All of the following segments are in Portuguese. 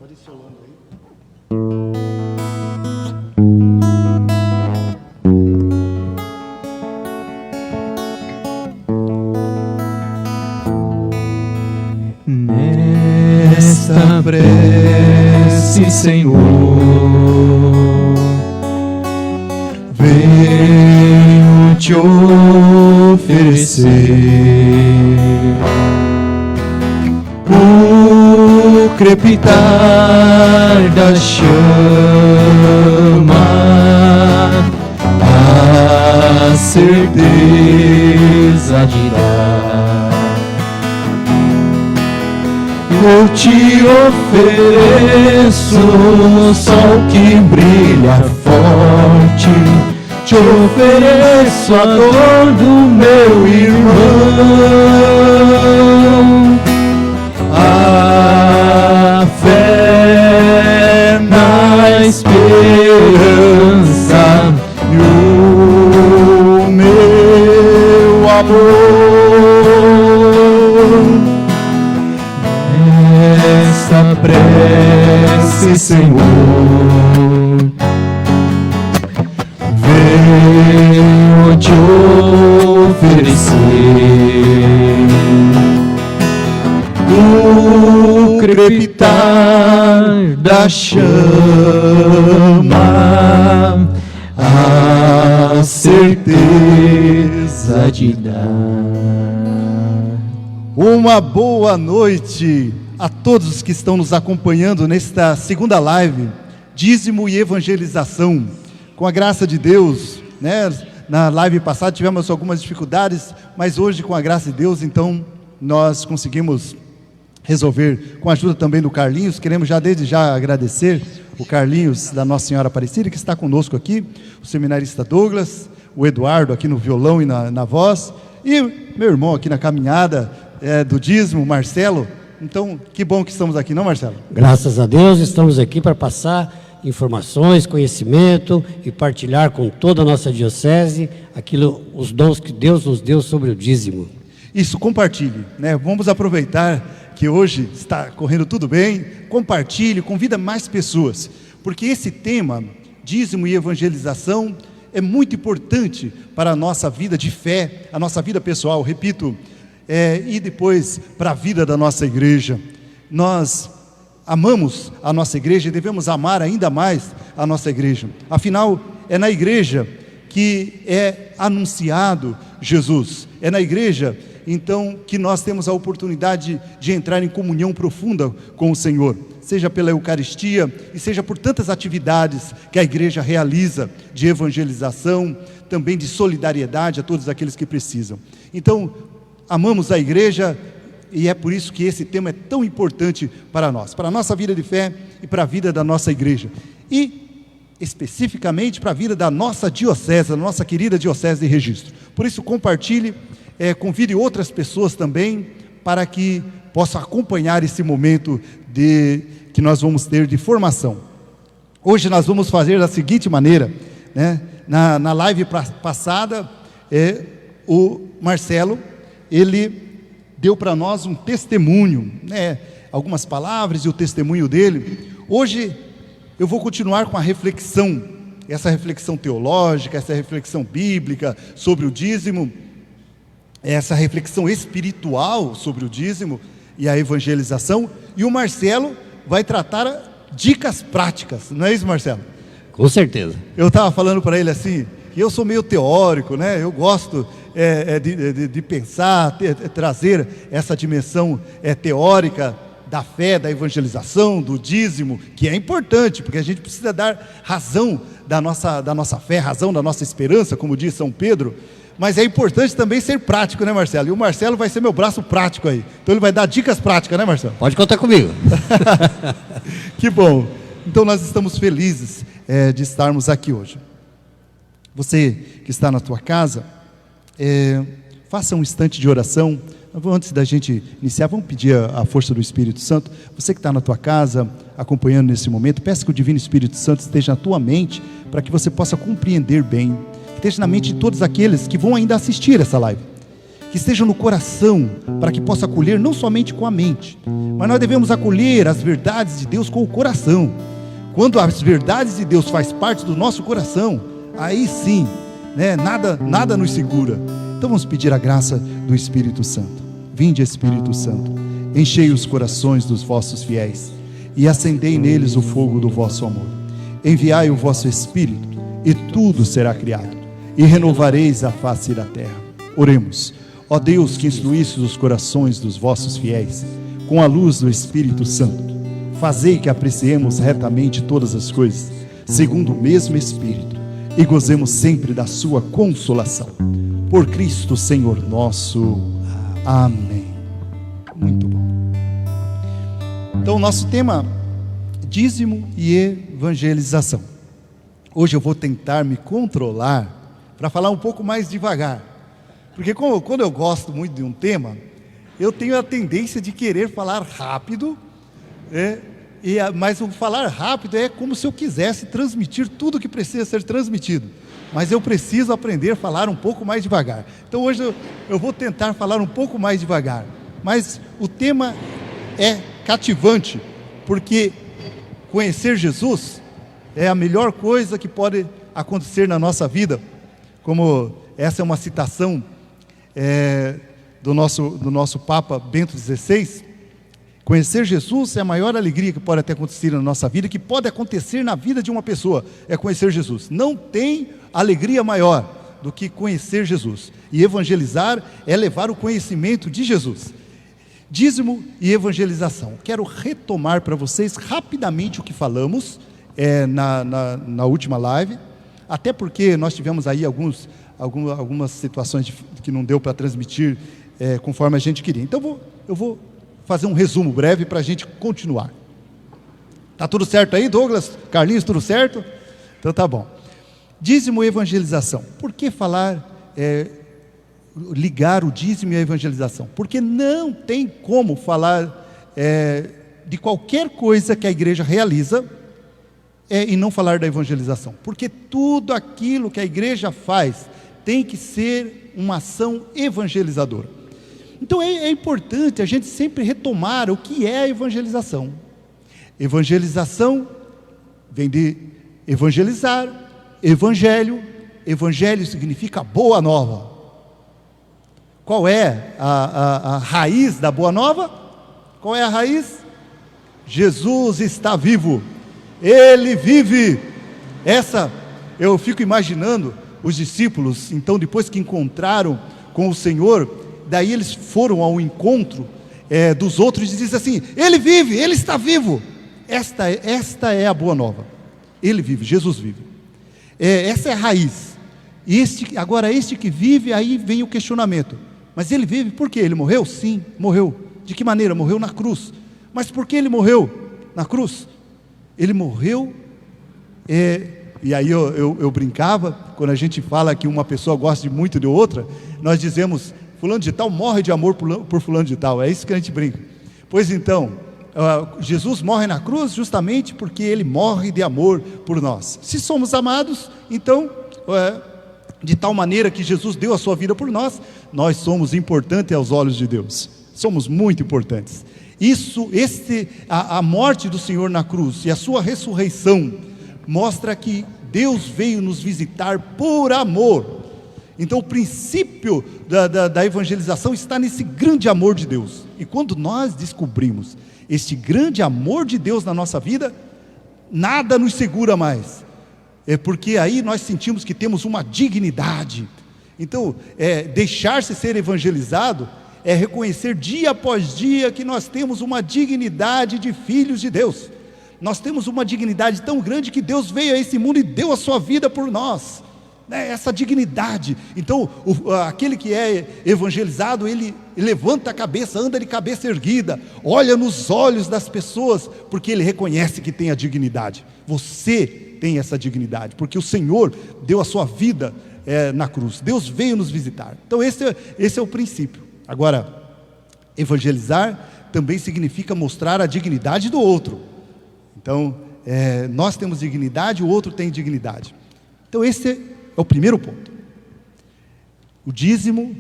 Pode ir solando aí. Nesta prece, Senhor, venho te oferecer o crepitar da chama, a certeza de dar. Eu te ofereço o sol que brilha forte, te ofereço a dor do meu irmão, a fé na esperança e o meu amor. Esta prece, Senhor, venho te oferecer o crepitar da chama, a certeza de dar. Uma boa noite a todos que estão nos acompanhando nesta segunda live, dízimo e evangelização. Com a graça de Deus, né? Na live passada tivemos algumas dificuldades, mas hoje, com a graça de Deus, então nós conseguimos resolver, com a ajuda também do Carlinhos. Queremos desde já agradecer o Carlinhos da Nossa Senhora Aparecida, que está conosco aqui, o seminarista Douglas, o Eduardo aqui no violão e na voz, e meu irmão aqui na caminhada do dízimo, Marcelo. Então, que bom que estamos aqui, não, Marcelo? Graças a Deus, estamos aqui para passar informações, conhecimento e partilhar com toda a nossa diocese os dons que Deus nos deu sobre o dízimo. Isso, compartilhe, né? Vamos aproveitar que hoje está correndo tudo bem, compartilhe, convida mais pessoas, porque esse tema, dízimo e evangelização, é muito importante para a nossa vida de fé, a nossa vida pessoal, repito, e depois para a vida da nossa igreja. Nós amamos a nossa igreja e devemos amar ainda mais a nossa igreja. Afinal, é na igreja que é anunciado Jesus. É na igreja, então, que nós temos a oportunidade de entrar em comunhão profunda com o Senhor, seja pela Eucaristia e seja por tantas atividades que a igreja realiza de evangelização, também de solidariedade a todos aqueles que precisam. Então, amamos a igreja e é por isso que esse tema é tão importante para nós, para a nossa vida de fé e para a vida da nossa igreja. E especificamente para a vida da nossa diocese, da nossa querida diocese de Registro. Por isso, compartilhe, convide outras pessoas também para que possam acompanhar esse momento que nós vamos ter de formação. Hoje nós vamos fazer da seguinte maneira, né? Na live passada, o Marcelo, ele deu para nós um testemunho, né? Algumas palavras e o testemunho dele. Hoje eu vou continuar com a reflexão, essa reflexão teológica, essa reflexão bíblica sobre o dízimo, essa reflexão espiritual sobre o dízimo e a evangelização, e o Marcelo vai tratar dicas práticas, não é isso, Marcelo? Com certeza. Eu estava falando para ele assim, que eu sou meio teórico, né? Eu gosto de pensar, trazer essa dimensão teórica da fé, da evangelização, do dízimo, que é importante, porque a gente precisa dar razão da nossa fé, razão da nossa esperança, como diz São Pedro, mas é importante também ser prático, né, Marcelo? E o Marcelo vai ser meu braço prático aí, então ele vai dar dicas práticas, né, Marcelo? Pode contar comigo. Que bom. Então nós estamos felizes de estarmos aqui hoje. Você que está na tua casa, faça um instante de oração. Antes da gente iniciar, vamos pedir a força do Espírito Santo. Você que está na tua casa, acompanhando nesse momento, peça que o Divino Espírito Santo esteja na tua mente, para que você possa compreender bem, que esteja na mente de todos aqueles que vão ainda assistir essa live, que esteja no coração, para que possa acolher não somente com a mente, mas nós devemos acolher as verdades de Deus com o coração. Quando as verdades de Deus faz parte do nosso coração, aí sim, né, nada nos segura. Então vamos pedir a graça do Espírito Santo. Vinde, Espírito Santo, enchei os corações dos vossos fiéis e acendei neles o fogo do vosso amor. Enviai o vosso Espírito e tudo será criado, e renovareis a face da terra. Oremos. Ó Deus, que instruístes os corações dos vossos fiéis com a luz do Espírito Santo, fazei que apreciemos retamente todas as coisas, segundo o mesmo Espírito, e gozemos sempre da sua consolação. Por Cristo Senhor nosso. Amém. Muito bom. Então, o nosso tema, dízimo e evangelização. Hoje eu vou tentar me controlar para falar um pouco mais devagar, porque quando eu gosto muito de um tema, eu tenho a tendência de querer falar rápido, mas o falar rápido é como se eu quisesse transmitir tudo que precisa ser transmitido, mas eu preciso aprender a falar um pouco mais devagar. Então hoje eu vou tentar falar um pouco mais devagar, mas o tema é cativante, porque conhecer Jesus é a melhor coisa que pode acontecer na nossa vida. Como essa é uma citação do nosso Papa Bento XVI, conhecer Jesus é a maior alegria que pode até acontecer na nossa vida, que pode acontecer na vida de uma pessoa, é conhecer Jesus. Não tem alegria maior do que conhecer Jesus. E evangelizar é levar o conhecimento de Jesus. Dízimo e evangelização. Quero retomar para vocês rapidamente o que falamos na última live, até porque nós tivemos aí algumas situações que não deu para transmitir conforme a gente queria. Então eu vou fazer um resumo breve para a gente continuar. Tá tudo certo aí, Douglas? Carlinhos, tudo certo? Então tá bom. Dízimo e evangelização. Por que ligar o dízimo e a evangelização? Porque não tem como falar de qualquer coisa que a igreja realiza e não falar da evangelização, porque tudo aquilo que a igreja faz tem que ser uma ação evangelizadora. Então é importante a gente sempre retomar o que é a evangelização. Evangelização vem de evangelizar, evangelho significa boa nova. Qual é a raiz da boa nova? Qual é a raiz? Jesus está vivo. Ele vive. Eu fico imaginando os discípulos, então depois que encontraram com o Senhor, daí eles foram ao encontro dos outros e dizem assim: Ele vive, Ele está vivo. Esta é a boa nova. Ele vive, Jesus vive. Essa é a raiz. Agora este que vive, aí vem o questionamento: mas ele vive por quê? Ele morreu? Sim, morreu. De que maneira? Morreu na cruz. Mas por que ele morreu na cruz? Ele morreu, e aí eu brincava, quando a gente fala que uma pessoa gosta muito de outra, nós dizemos: fulano de tal morre de amor por fulano de tal. É isso que a gente brinca. Pois então, Jesus morre na cruz justamente porque Ele morre de amor por nós. Se somos amados, então, de tal maneira que Jesus deu a sua vida por nós, nós somos importantes aos olhos de Deus. Somos muito importantes. A morte do Senhor na cruz e a sua ressurreição mostra que Deus veio nos visitar por amor. Então o princípio da evangelização está nesse grande amor de Deus. E quando nós descobrimos este grande amor de Deus na nossa vida, nada nos segura mais. Porque aí nós sentimos que temos uma dignidade. Então deixar-se ser evangelizado é reconhecer dia após dia que nós temos uma dignidade de filhos de Deus. Nós temos uma dignidade tão grande que Deus veio a esse mundo e deu a sua vida por nós. Essa dignidade. Então aquele que é evangelizado, ele levanta a cabeça, anda de cabeça erguida, olha nos olhos das pessoas, porque ele reconhece que tem a dignidade. Você tem essa dignidade, porque o Senhor deu a sua vida na cruz. Deus veio nos visitar. Então esse é o princípio. Agora, evangelizar também significa mostrar a dignidade do outro. Então nós temos dignidade, o outro tem dignidade. Então esse é o primeiro ponto. O dízimo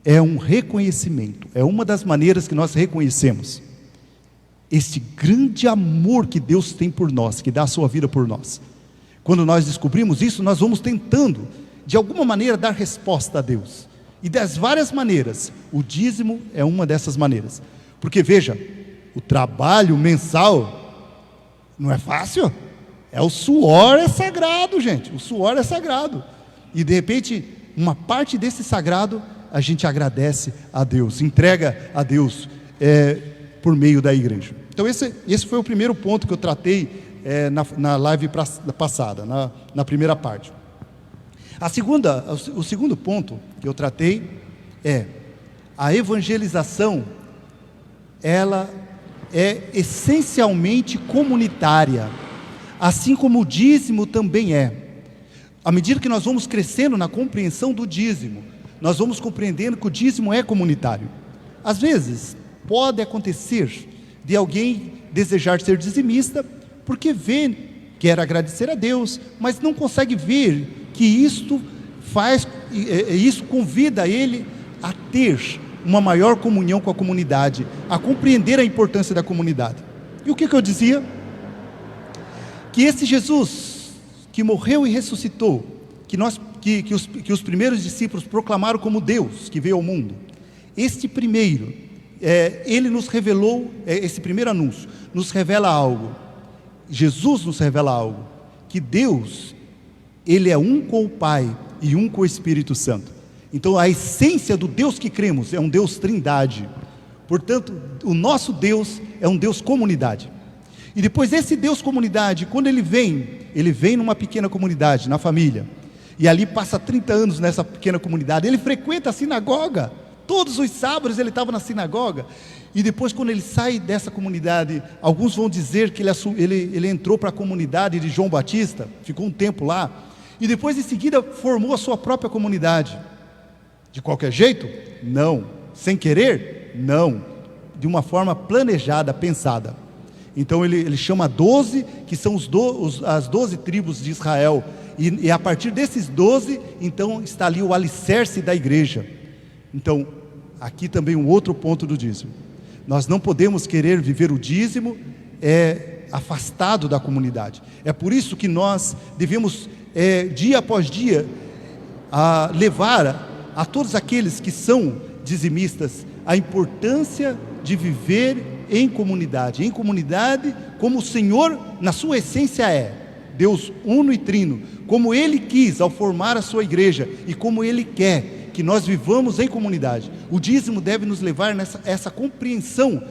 é um reconhecimento, é uma das maneiras que nós reconhecemos este grande amor que Deus tem por nós, que dá a sua vida por nós. Quando nós descobrimos isso, nós vamos tentando, de alguma maneira, dar resposta a Deus. E das várias maneiras, o dízimo é uma dessas maneiras. Porque veja, o trabalho mensal não é fácil. O suor é sagrado, gente. O suor é sagrado. E de repente, uma parte desse sagrado, a gente agradece a Deus, entrega a Deus por meio da igreja. Então esse foi o primeiro ponto que eu tratei na live passada, na primeira parte. O segundo ponto que eu tratei é a evangelização. Ela é essencialmente comunitária, assim como o dízimo também é. À medida que nós vamos crescendo na compreensão do dízimo, nós vamos compreendendo que o dízimo é comunitário. Às vezes, pode acontecer de alguém desejar ser dizimista, porque quer agradecer a Deus, mas não consegue ver que isso convida ele a ter uma maior comunhão com a comunidade, a compreender a importância da comunidade. E o que eu dizia? Que esse Jesus, que morreu e ressuscitou, que os primeiros discípulos proclamaram como Deus, que veio ao mundo, este primeiro, ele nos revelou, esse primeiro anúncio, nos revela algo. Jesus nos revela algo, que Deus, Ele é um com o Pai e um com o Espírito Santo. Então a essência do Deus que cremos é um Deus trindade. Portanto, o nosso Deus é um Deus comunidade. E depois esse Deus comunidade, quando Ele vem numa pequena comunidade, na família, e ali passa 30 anos nessa pequena comunidade. Ele frequenta a sinagoga, todos os sábados ele estava na sinagoga. E depois, quando ele sai dessa comunidade, alguns vão dizer que ele entrou para a comunidade de João Batista, ficou um tempo lá, e depois em seguida formou a sua própria comunidade. De qualquer jeito? Não. Sem querer? Não. De uma forma planejada, pensada. Então ele chama 12, que são as 12 tribos de Israel, e a partir desses 12, então está ali o alicerce da igreja. Então, aqui também um outro ponto do dízimo. Nós não podemos querer viver o dízimo afastado da comunidade. É por isso que nós devemos, dia após dia, levar a todos aqueles que são dizimistas a importância de viver em comunidade como o Senhor na sua essência Deus uno e trino, como Ele quis ao formar a sua igreja e como Ele quer que nós vivamos em comunidade. O dízimo deve nos levar essa compreensão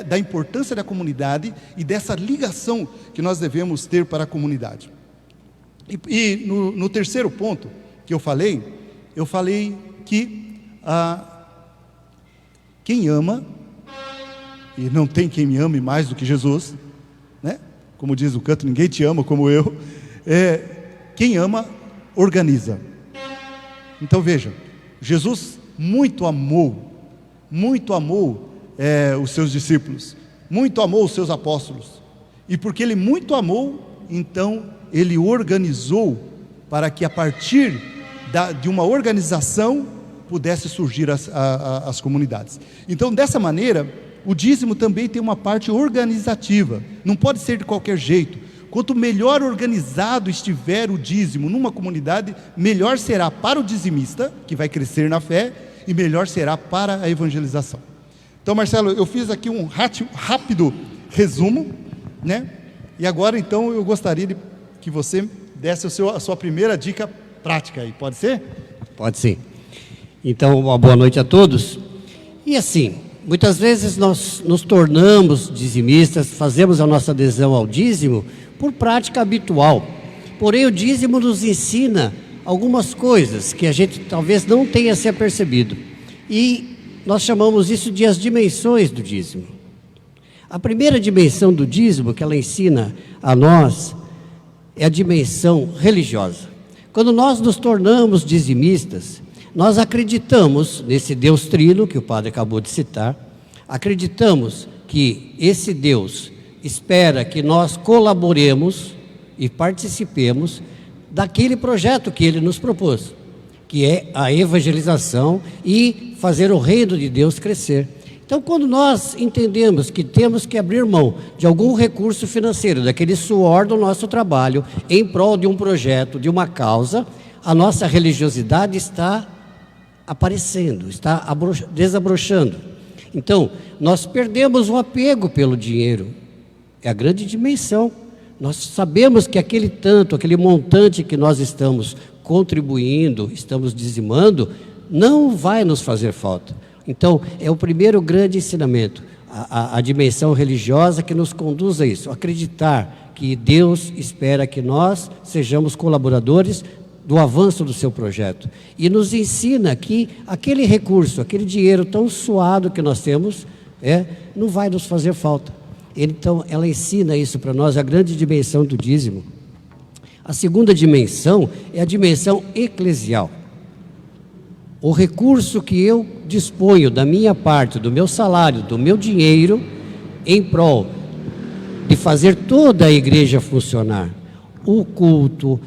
da importância da comunidade e dessa ligação que nós devemos ter para a comunidade. E no terceiro ponto que eu falei que quem ama, e não tem quem me ame mais do que Jesus, né? Como diz o canto, ninguém te ama como eu. Quem ama, organiza. Então veja, Jesus muito amou os seus discípulos, muito amou os seus apóstolos, e porque Ele muito amou, então Ele organizou para que a partir de uma organização pudesse surgir as comunidades. Então dessa maneira, o dízimo também tem uma parte organizativa, não pode ser de qualquer jeito. Quanto melhor organizado estiver o dízimo numa comunidade, melhor será para o dizimista, que vai crescer na fé, e melhor será para a evangelização. Então, Marcelo, eu fiz aqui um rápido resumo, né? E agora então eu gostaria que você desse a sua primeira dica prática aí, pode ser? Pode sim. Então, uma boa noite a todos. E assim, muitas vezes nós nos tornamos dizimistas, fazemos a nossa adesão ao dízimo por prática habitual. Porém, o dízimo nos ensina algumas coisas que a gente talvez não tenha se apercebido. E nós chamamos isso de as dimensões do dízimo. A primeira dimensão do dízimo que ela ensina a nós é a dimensão religiosa. Quando nós nos tornamos dizimistas, nós acreditamos nesse Deus trino que o padre acabou de citar, acreditamos que esse Deus espera que nós colaboremos e participemos daquele projeto que Ele nos propôs. que é a evangelização e fazer o reino de Deus crescer. Então, quando nós entendemos que temos que abrir mão de algum recurso financeiro, daquele suor do nosso trabalho, em prol de um projeto, de uma causa, a nossa religiosidade está aparecendo, está desabrochando. Então, nós perdemos o apego pelo dinheiro, é a grande dimensão. Nós sabemos que aquele montante que nós estamos contribuindo, estamos dizimando, não vai nos fazer falta. Então, é o primeiro grande ensinamento, a dimensão religiosa que nos conduz a isso, acreditar que Deus espera que nós sejamos colaboradores do avanço do seu projeto. E nos ensina que aquele recurso, aquele dinheiro tão suado que nós temos, não vai nos fazer falta. Então, ela ensina isso para nós, a grande dimensão do dízimo. A segunda dimensão é a dimensão eclesial. O recurso que eu disponho da minha parte, do meu salário, do meu dinheiro, em prol de fazer toda a igreja funcionar. O culto,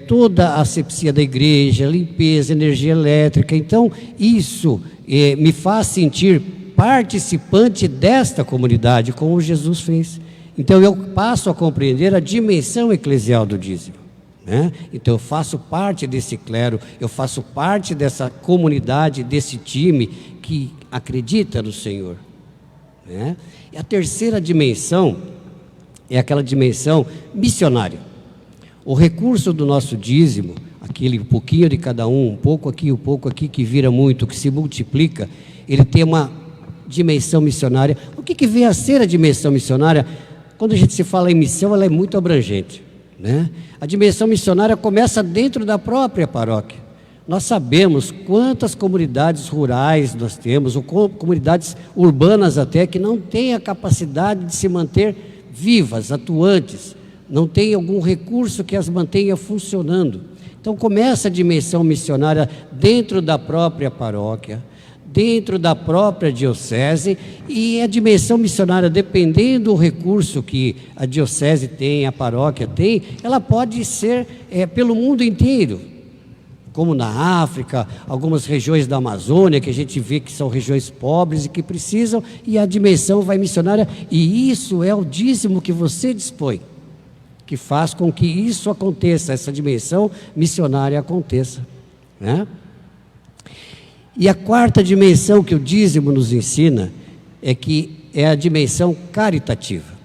toda a asepsia da igreja, limpeza, energia elétrica. Então, isso me faz sentir participante desta comunidade, como Jesus fez. Então, eu passo a compreender a dimensão eclesial do dízimo. Então eu faço parte desse clero, eu faço parte dessa comunidade, desse time que acredita no Senhor. E a terceira dimensão é aquela dimensão missionária. O recurso do nosso dízimo, aquele pouquinho de cada um pouco aqui, que vira muito, que se multiplica, ele tem uma dimensão missionária. O que vem a ser a dimensão missionária? Quando a gente se fala em missão, ela é muito abrangente. A dimensão missionária começa dentro da própria paróquia. Nós sabemos quantas comunidades rurais nós temos, ou comunidades urbanas até, que não têm a capacidade de se manter vivas, atuantes, não tem algum recurso que as mantenha funcionando. Então começa a dimensão missionária dentro da própria paróquia, dentro da própria diocese, e a dimensão missionária, dependendo do recurso que a diocese tem, a paróquia tem, ela pode ser pelo mundo inteiro, como na África, algumas regiões da Amazônia, que a gente vê que são regiões pobres e que precisam, e a dimensão vai missionária, e isso é o dízimo que você dispõe, que faz com que isso aconteça, essa dimensão missionária aconteça, E a quarta dimensão que o dízimo nos ensina é a dimensão caritativa.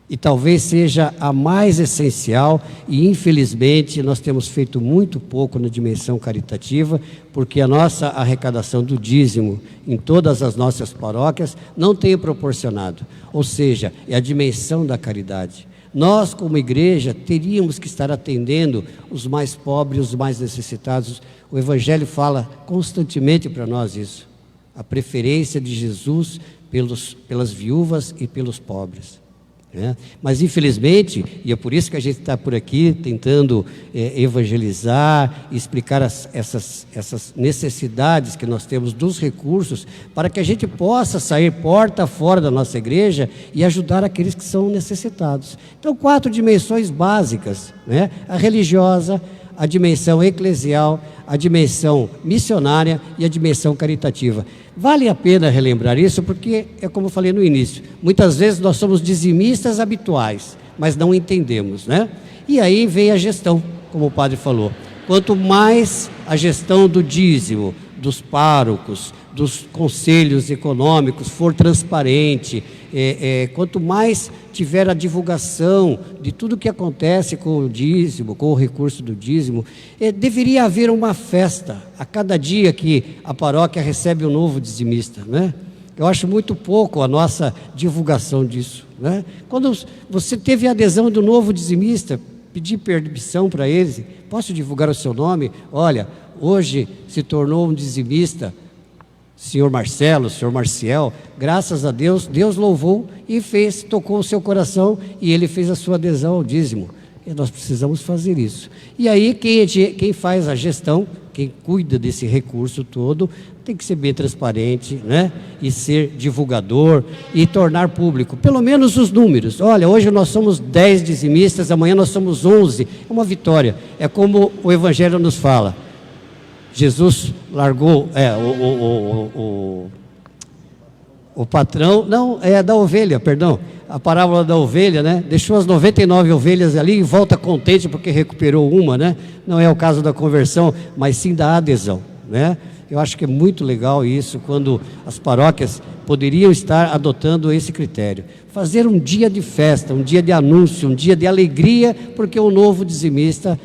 E talvez seja a mais essencial, e infelizmente nós temos feito muito pouco na dimensão caritativa, porque a nossa arrecadação do dízimo em todas as nossas paróquias não tem proporcionado. Ou seja, é a dimensão da caridade. Nós, como igreja, teríamos que estar atendendo os mais pobres, os mais necessitados. O Evangelho fala constantemente para nós isso. A preferência de Jesus pelas viúvas e pelos pobres. Mas, infelizmente, e é por isso que a gente está por aqui, tentando evangelizar, explicar essas necessidades que nós temos dos recursos, para que a gente possa sair porta fora da nossa igreja e ajudar aqueles que são necessitados. Então, 4 dimensões básicas, a religiosa, a dimensão eclesial, a dimensão missionária e a dimensão caritativa. Vale a pena relembrar isso, porque é como eu falei no início, muitas vezes nós somos dizimistas habituais, mas não entendemos, E aí vem a gestão, como o padre falou. Quanto mais a gestão do dízimo, dos párocos, dos conselhos econômicos for transparente, quanto mais tiver a divulgação de tudo que acontece com o dízimo, com o recurso do dízimo, deveria haver uma festa a cada dia que a paróquia recebe um novo dizimista, Eu acho muito pouco a nossa divulgação disso, Quando você teve a adesão do novo dizimista, pedir permissão para eles, posso divulgar o seu nome? Olha, hoje se tornou um dizimista, senhor Marcelo, senhor Marciel, graças a Deus, Deus louvou e tocou o seu coração e ele fez a sua adesão ao dízimo. E nós precisamos fazer isso. E aí quem faz a gestão, quem cuida desse recurso todo, tem que ser bem transparente, E ser divulgador e tornar público, pelo menos os números. Olha, hoje nós somos 10 dizimistas, amanhã nós somos 11, é uma vitória. É como o Evangelho nos fala, Jesus largou o patrão, não, é da ovelha, perdão, a parábola da ovelha, né? Deixou as 99 ovelhas ali e volta contente porque recuperou uma, né? Não é o caso da conversão, mas sim da adesão, né? Eu acho que é muito legal isso, quando as paróquias poderiam estar adotando esse critério. Fazer um dia de festa, um dia de anúncio, um dia de alegria, porque o novo dizimista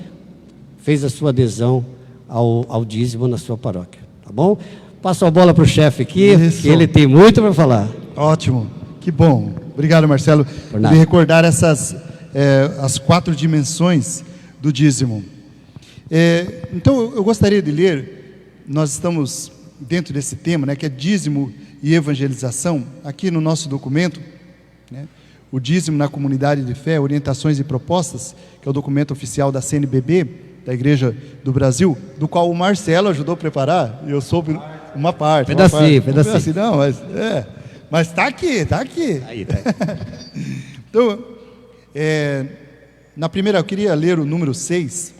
fez a sua adesão ao dízimo na sua paróquia, tá bom? Passo a bola para o chefe aqui, que ele tem muito para falar. Ótimo, que bom. Obrigado, Marcelo, por me recordar essas as 4 dimensões do dízimo. Então, eu gostaria de ler, nós estamos dentro desse tema, né, que é dízimo e evangelização, aqui no nosso documento, né, o dízimo na comunidade de fé, orientações e propostas, que é o documento oficial da CNBB, da Igreja do Brasil, do qual o Marcelo ajudou a preparar, e eu soube uma parte. Pedacinho. Não, mas está aqui. Aí, tá. Então, na primeira, eu queria ler o número 6,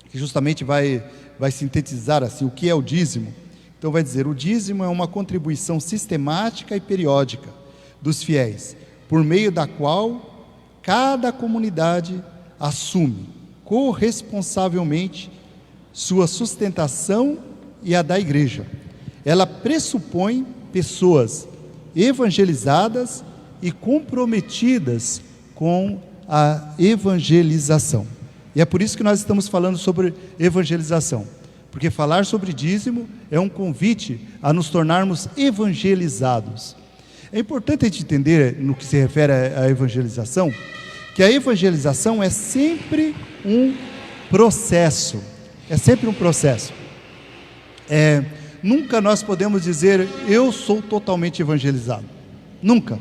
que justamente vai sintetizar assim, o que é o dízimo. Então vai dizer: o dízimo é uma contribuição sistemática e periódica dos fiéis, por meio da qual cada comunidade assume corresponsavelmente sua sustentação e a da igreja. Ela pressupõe pessoas evangelizadas e comprometidas com a evangelização. E é por isso que nós estamos falando sobre evangelização, porque falar sobre dízimo é um convite a nos tornarmos evangelizados. É importante a gente entender, no que se refere à evangelização, que a evangelização é sempre um processo. Nunca nós podemos dizer, eu sou totalmente evangelizado. Nunca.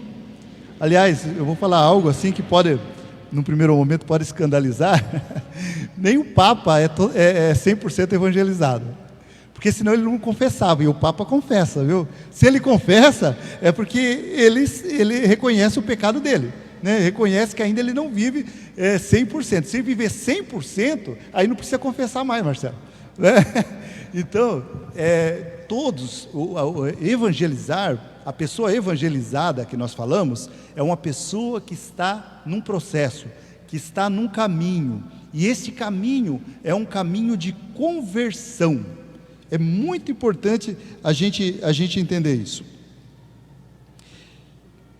Aliás, eu vou falar algo assim que pode, num primeiro momento, pode escandalizar. Nem o Papa é 100% evangelizado. Porque senão ele não confessava, e o Papa confessa, viu? Se ele confessa, é porque ele reconhece o pecado dele, né? Reconhece que ainda ele não vive 100%. Se viver 100%, aí não precisa confessar mais, Marcelo, né? Então, evangelizar, a pessoa evangelizada que nós falamos, é uma pessoa que está num processo, que está num caminho, e esse caminho é um caminho de conversão. É muito importante a gente entender isso.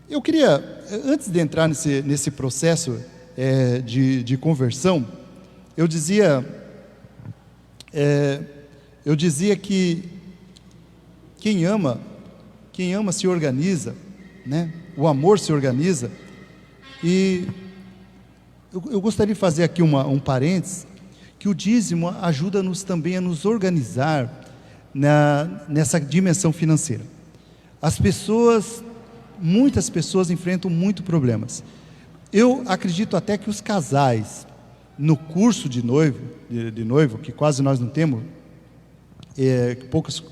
Eu queria, antes de entrar nesse processo de conversão, eu dizia que quem ama se organiza, né? O amor se organiza. E eu gostaria de fazer aqui um parênteses, que o dízimo ajuda-nos também a nos organizar nessa dimensão financeira. Muitas pessoas enfrentam muitos problemas. Eu acredito até que os casais, no curso de noivo, que quase nós não temos, que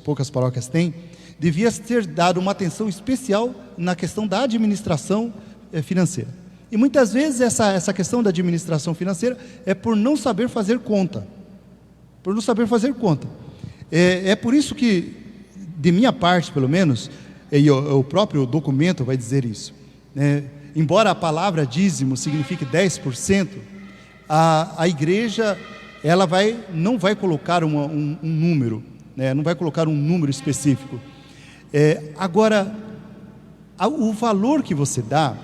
poucas paróquias têm, devia ter dado uma atenção especial na questão da administração financeira. E muitas vezes essa questão da administração financeira é por não saber fazer conta. É por isso que, de minha parte pelo menos, e o próprio documento vai dizer isso, né? Embora a palavra dízimo signifique 10%, a igreja não vai colocar um número, né? Não vai colocar um número específico. Agora, o valor que você dá,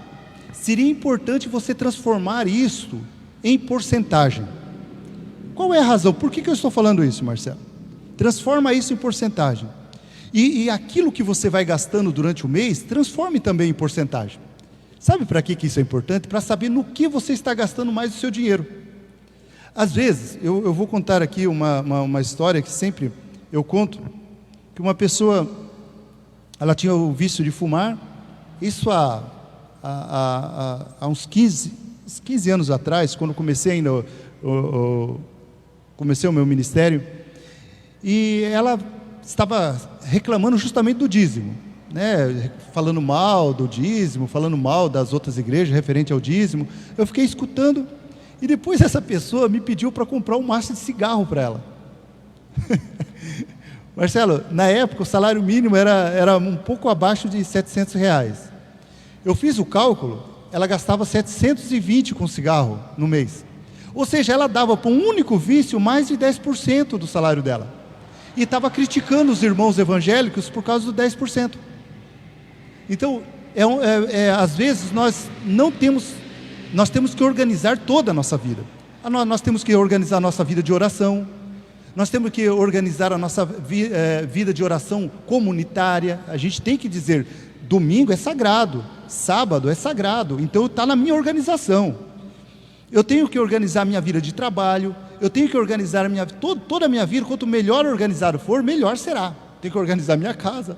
seria importante você transformar isso em porcentagem. Qual é a razão? Por que eu estou falando isso, Marcelo? Transforma isso em porcentagem. E aquilo que você vai gastando durante o mês, transforme também em porcentagem. Sabe para que isso é importante? Para saber no que você está gastando mais o seu dinheiro. Às vezes, eu vou contar aqui uma história que sempre eu conto, que uma pessoa, ela tinha o vício de fumar, isso há uns 15 anos atrás, quando comecei ainda comecei o meu ministério, e ela estava reclamando justamente do dízimo, né? Falando mal do dízimo, falando mal das outras igrejas referente ao dízimo. Eu fiquei escutando, e depois essa pessoa me pediu para comprar um maço de cigarro para ela. Marcelo, na época o salário mínimo era um pouco abaixo de R$700. Eu fiz o cálculo, ela gastava 720 com cigarro no mês. Ou seja, ela dava para um único vício mais de 10% do salário dela. E estava criticando os irmãos evangélicos por causa do 10%. Então, às vezes nós temos que organizar toda a nossa vida. Nós temos que organizar a nossa vida de oração, nós temos que organizar a nossa vida de oração comunitária. A gente tem que dizer, domingo é sagrado, sábado é sagrado, então está na minha organização. Eu tenho que organizar a minha vida de trabalho, eu tenho que organizar toda a minha vida. Quanto melhor organizado for, melhor será. Tenho que organizar a minha casa,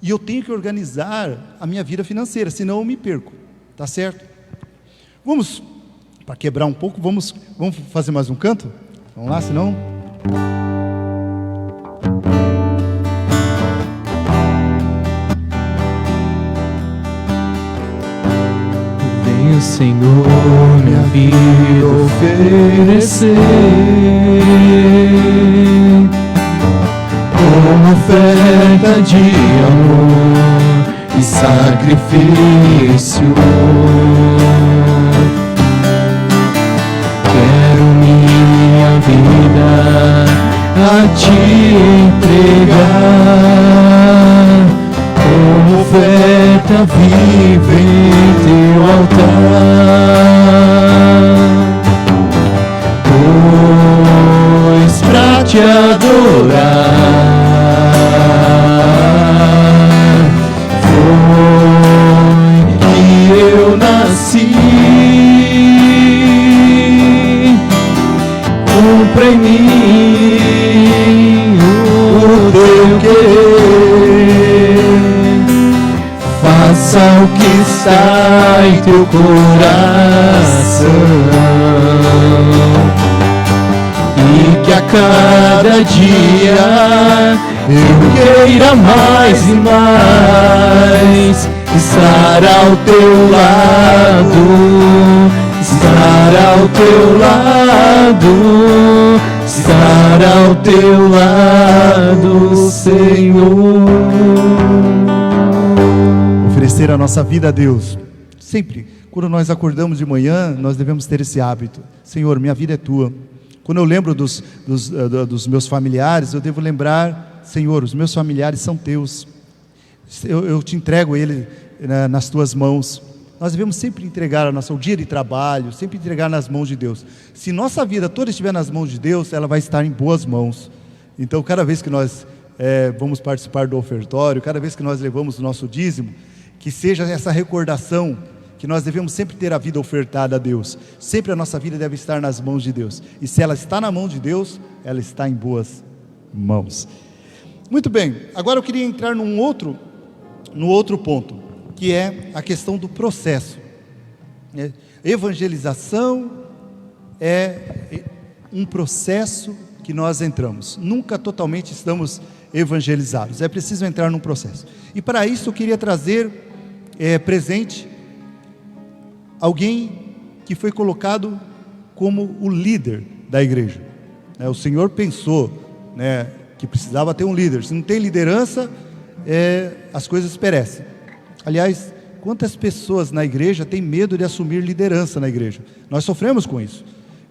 e eu tenho que organizar a minha vida financeira, senão eu me perco, tá certo? Vamos, para quebrar um pouco, vamos fazer mais um canto? Vamos lá, senão... Venho, Senhor, minha vida oferecer como oferta de amor e sacrifício. Quero minha vida a te entregar como oferta viva em teu altar, pois pra te adorar foi que eu nasci. Cumpra em mim o teu querer, faça o que está em teu coração, e que a cada dia eu queira mais e mais estar ao teu lado, estar ao teu lado, estar ao teu lado, Senhor. Oferecer a nossa vida a Deus. Sempre, quando nós acordamos de manhã, nós devemos ter esse hábito. Senhor, minha vida é tua. Quando eu lembro dos meus familiares, eu devo lembrar, Senhor, os meus familiares são teus. Eu te entrego ele nas tuas mãos. Nós devemos sempre entregar o dia de trabalho, sempre entregar nas mãos de Deus. Se nossa vida toda estiver nas mãos de Deus, ela vai estar em boas mãos. Então, cada vez que nós vamos participar do ofertório, cada vez que nós levamos o nosso dízimo, que seja essa recordação que nós devemos sempre ter a vida ofertada a Deus. Sempre a nossa vida deve estar nas mãos de Deus. E se ela está na mão de Deus, ela está em boas mãos. Muito bem, agora eu queria entrar no outro ponto, que é a questão do processo. Evangelização é um processo que nós entramos. Nunca totalmente estamos evangelizados. É preciso entrar num processo. E para isso eu queria trazer presente alguém que foi colocado como o líder da igreja. O Senhor pensou, que precisava ter um líder. Se não tem liderança, as coisas perecem. Aliás, quantas pessoas na igreja têm medo de assumir liderança na igreja? Nós sofremos com isso.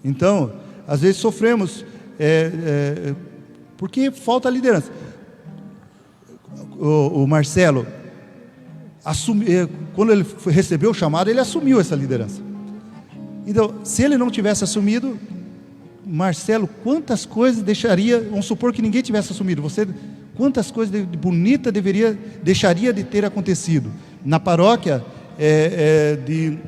Então, às vezes sofremos porque falta liderança. O Marcelo, quando ele recebeu o chamado, ele assumiu essa liderança. Então, se ele não tivesse assumido, Marcelo, quantas coisas deixaria, vamos supor que ninguém tivesse assumido, quantas coisas de bonita deixaria de ter acontecido na paróquia de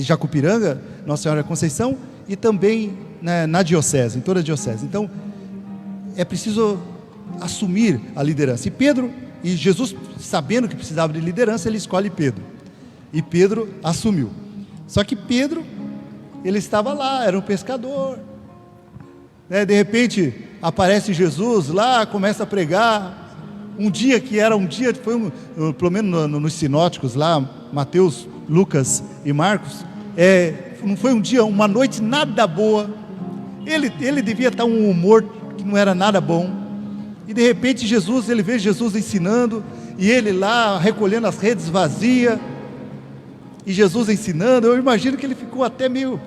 Jacupiranga, Nossa Senhora da Conceição, e também na diocese, em toda a diocese. Então, é preciso assumir a liderança. E Jesus, sabendo que precisava de liderança, ele escolhe Pedro. E Pedro assumiu. Só que Pedro, ele estava lá, era um pescador. De repente, aparece Jesus lá, começa a pregar. Um dia que era um dia, pelo menos nos sinóticos lá, Mateus, Lucas e Marcos, não foi um dia, uma noite nada boa. Ele devia estar um humor que não era nada bom. e de repente ele vê Jesus ensinando, e ele lá recolhendo as redes vazias, e Jesus ensinando. Eu imagino que ele ficou até meio,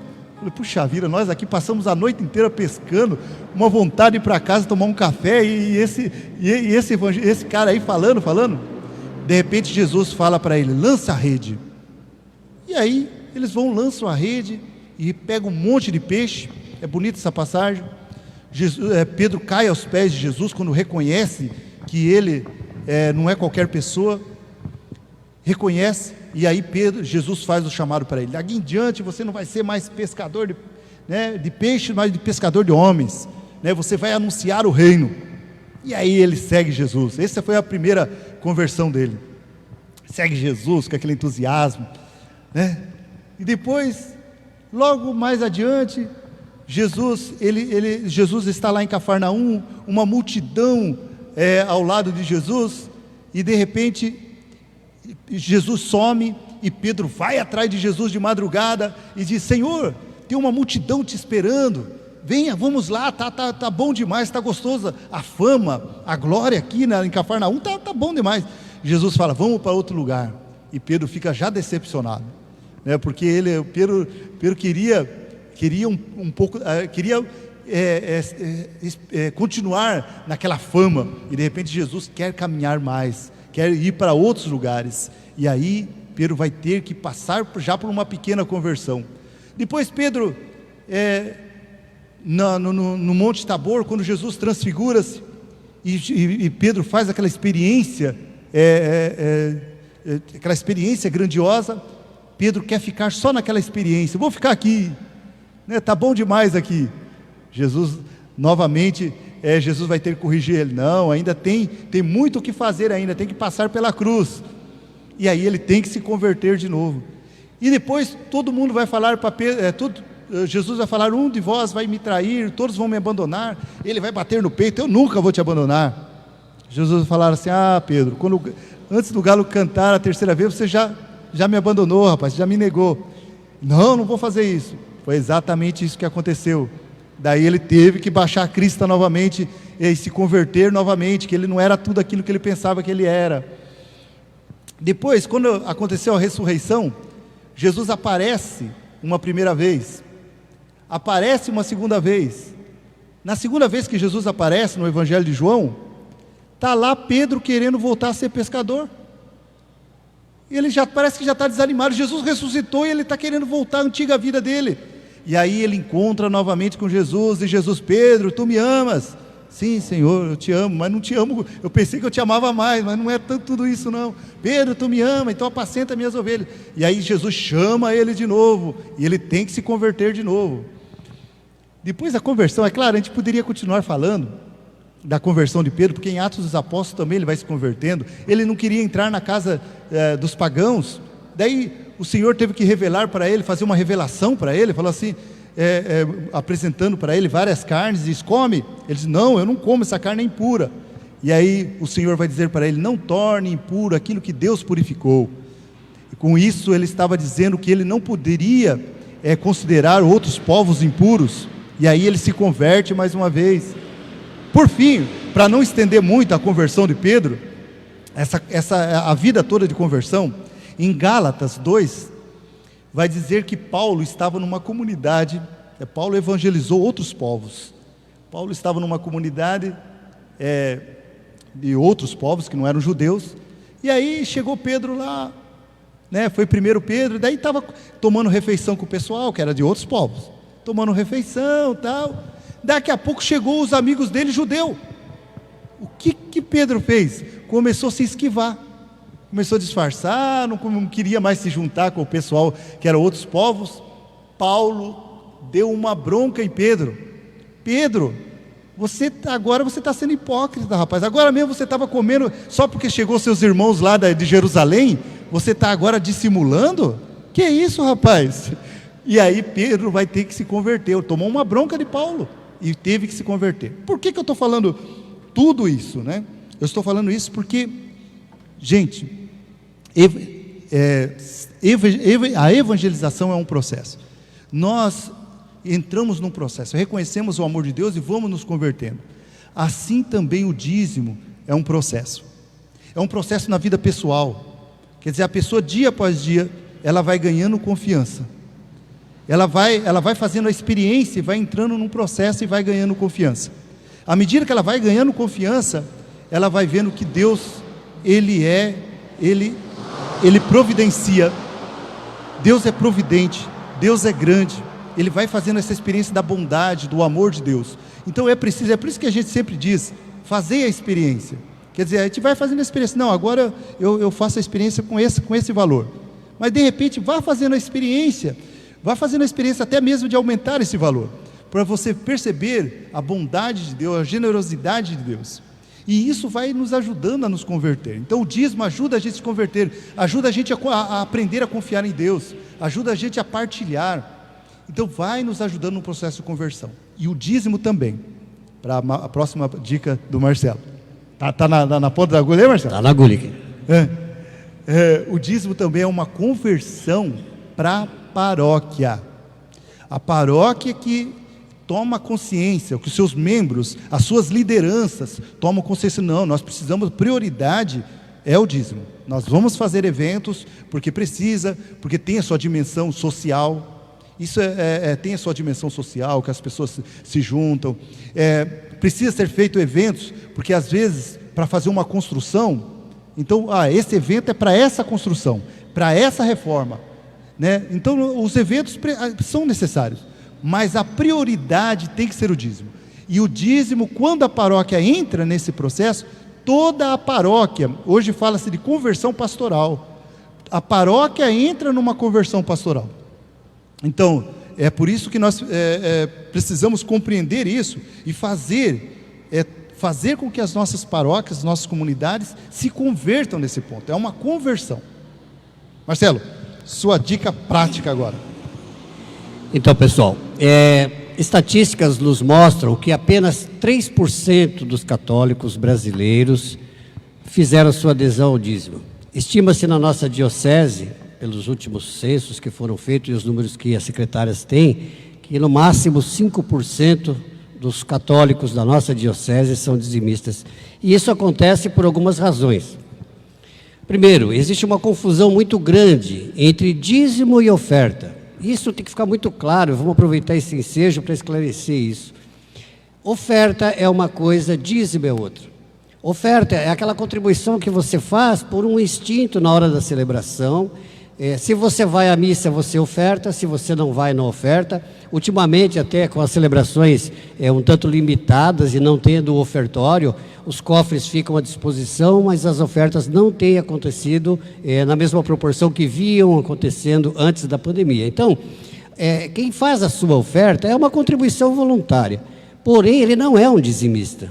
puxa vida, nós aqui passamos a noite inteira pescando, uma vontade de ir para casa tomar um café, e esse cara aí falando, de repente Jesus fala para ele: lança a rede. E aí eles lançam a rede, e pegam um monte de peixe. É bonita essa passagem. Pedro cai aos pés de Jesus quando reconhece que ele não é qualquer pessoa, reconhece, e aí Jesus faz o chamado para ele: daqui em diante você não vai ser mais pescador de peixe, mas de pescador de homens, né? Você vai anunciar o reino. E aí ele segue Jesus. Essa foi a primeira conversão dele, segue Jesus com aquele entusiasmo, né? E depois, logo mais adiante, Jesus está lá em Cafarnaum, uma multidão ao lado de Jesus, e de repente Jesus some, e Pedro vai atrás de Jesus de madrugada e diz: Senhor, tem uma multidão te esperando, venha, vamos lá, tá bom demais, tá gostosa a fama, a glória aqui em Cafarnaum, tá bom demais. Jesus fala: vamos para outro lugar. E Pedro fica já decepcionado, né? Porque Pedro queria um pouco, queria continuar naquela fama, e de repente Jesus quer caminhar mais, quer ir para outros lugares, e aí Pedro vai ter que passar já por uma pequena conversão. Depois Pedro, no Monte Tabor, quando Jesus transfigura-se, e Pedro faz aquela experiência, grandiosa, Pedro quer ficar só naquela experiência. Vou ficar aqui, né? Tá bom demais aqui. Jesus novamente, Jesus vai ter que corrigir ele: não, ainda tem muito o que fazer ainda, tem que passar pela cruz. E aí ele tem que se converter de novo. E depois todo mundo vai falar para Pedro, Jesus vai falar: um de vós vai me trair, todos vão me abandonar. Ele vai bater no peito: eu nunca vou te abandonar. Jesus vai falar assim: Pedro, antes do galo cantar a terceira vez, você já me abandonou, rapaz, já me negou. Não vou fazer isso. Foi exatamente isso que aconteceu. Daí ele teve que baixar a crista novamente e se converter novamente, que ele não era tudo aquilo que ele pensava que ele era. Depois, quando aconteceu a ressurreição, Jesus aparece uma primeira vez, aparece uma segunda vez. Na segunda vez que Jesus aparece no Evangelho de João, está lá Pedro querendo voltar a ser pescador. Ele parece que já está desanimado. Jesus ressuscitou e ele está querendo voltar à antiga vida dele. E aí ele encontra novamente com Jesus, e Jesus: Pedro, tu me amas? Sim, Senhor, eu te amo, mas não te amo, eu pensei que eu te amava mais, mas não é tudo isso não. Pedro, tu me ama, então apacenta minhas ovelhas. E aí Jesus chama ele de novo, e ele tem que se converter de novo. Depois da conversão, é claro, a gente poderia continuar falando da conversão de Pedro, porque em Atos dos Apóstolos também ele vai se convertendo. Ele não queria entrar na casa dos pagãos, daí o Senhor teve que revelar para ele, fazer uma revelação para ele, falou assim, apresentando para ele várias carnes, e diz: come. Ele diz: não, eu não como, essa carne é impura. E aí o Senhor vai dizer para ele: não torne impuro aquilo que Deus purificou. E com isso ele estava dizendo que ele não poderia considerar outros povos impuros. E aí ele se converte mais uma vez. Por fim, para não estender muito a conversão de Pedro, a vida toda de conversão, em Gálatas 2, vai dizer que Paulo estava numa comunidade, Paulo evangelizou outros povos. Paulo estava numa comunidade de outros povos que não eram judeus, e aí chegou Pedro lá, né? Foi primeiro Pedro, daí estava tomando refeição com o pessoal, que era de outros povos, tomando refeição e tal. Daqui a pouco chegou os amigos dele judeu. O que Pedro fez? Começou a se esquivar, começou a disfarçar, não queria mais se juntar com o pessoal que eram outros povos. Paulo deu uma bronca em Pedro: Pedro, agora você está sendo hipócrita, rapaz. Agora mesmo você estava comendo, só porque chegou seus irmãos lá de Jerusalém, você está agora dissimulando? Que é isso, rapaz? E aí Pedro vai ter que se converter. Tomou uma bronca de Paulo e teve que se converter. Por que eu estou falando tudo isso, né? Eu estou falando isso porque, gente, a evangelização é um processo. Nós entramos num processo, reconhecemos o amor de Deus e vamos nos convertendo. assim também o dízimo é um processo. É um processo na vida pessoal. Quer dizer, a pessoa dia após dia, ela vai ganhando confiança. Ela vai fazendo a experiência, e vai entrando num processo e vai ganhando confiança. À medida que ela vai ganhando confiança, ela vai vendo que Deus, Ele providencia. Deus é providente, Deus é grande. Ele vai fazendo essa experiência da bondade, do amor de Deus. Então é por isso que a gente sempre diz, fazer a experiência. Quer dizer, a gente vai fazendo a experiência, não, agora eu faço a experiência com esse valor. Mas de repente, vá fazendo a experiência até mesmo de aumentar esse valor, para você perceber a bondade de Deus, a generosidade de Deus. E isso vai nos ajudando a nos converter. Então o dízimo ajuda a gente a se converter, ajuda a gente a aprender a confiar em Deus, ajuda a gente a partilhar. Então vai nos ajudando no processo de conversão. E o dízimo também, para a próxima dica do Marcelo. Tá na ponta da agulha aí, Marcelo? Está na agulha aqui. O dízimo também é uma conversão para a paróquia. A paróquia que toma consciência, que os seus membros, as suas lideranças tomam consciência, não, nós precisamos, prioridade é o dízimo. Nós vamos fazer eventos porque precisa, porque tem a sua dimensão social. Isso tem a sua dimensão social, que as pessoas se juntam. Precisa ser feito eventos, porque às vezes, para fazer uma construção, então, esse evento é para essa construção, para essa reforma, né? Então, os eventos são necessários, mas a prioridade tem que ser o dízimo. E o dízimo, quando a paróquia entra nesse processo, toda a paróquia, hoje fala-se de conversão pastoral, a paróquia entra numa conversão pastoral. Então, é por isso que nós precisamos compreender isso e fazer com que as nossas paróquias, as nossas comunidades se convertam nesse ponto. É uma conversão. Marcelo, sua dica prática agora. Então, pessoal, estatísticas nos mostram que apenas 3% dos católicos brasileiros fizeram sua adesão ao dízimo. Estima-se na nossa diocese, pelos últimos censos que foram feitos e os números que as secretárias têm, que no máximo 5% dos católicos da nossa diocese são dizimistas. E isso acontece por algumas razões. Primeiro, existe uma confusão muito grande entre dízimo e oferta. Isso tem que ficar muito claro, vamos aproveitar esse ensejo para esclarecer isso. Oferta é uma coisa, dízimo é outra. Oferta é aquela contribuição que você faz por um instinto na hora da celebração. Se você vai à missa, você oferta; se você não vai, não oferta. Ultimamente, até com as celebrações um tanto limitadas e não tendo o ofertório, os cofres ficam à disposição, mas as ofertas não têm acontecido na mesma proporção que vinham acontecendo antes da pandemia. Então, quem faz a sua oferta é uma contribuição voluntária, porém ele não é um dizimista.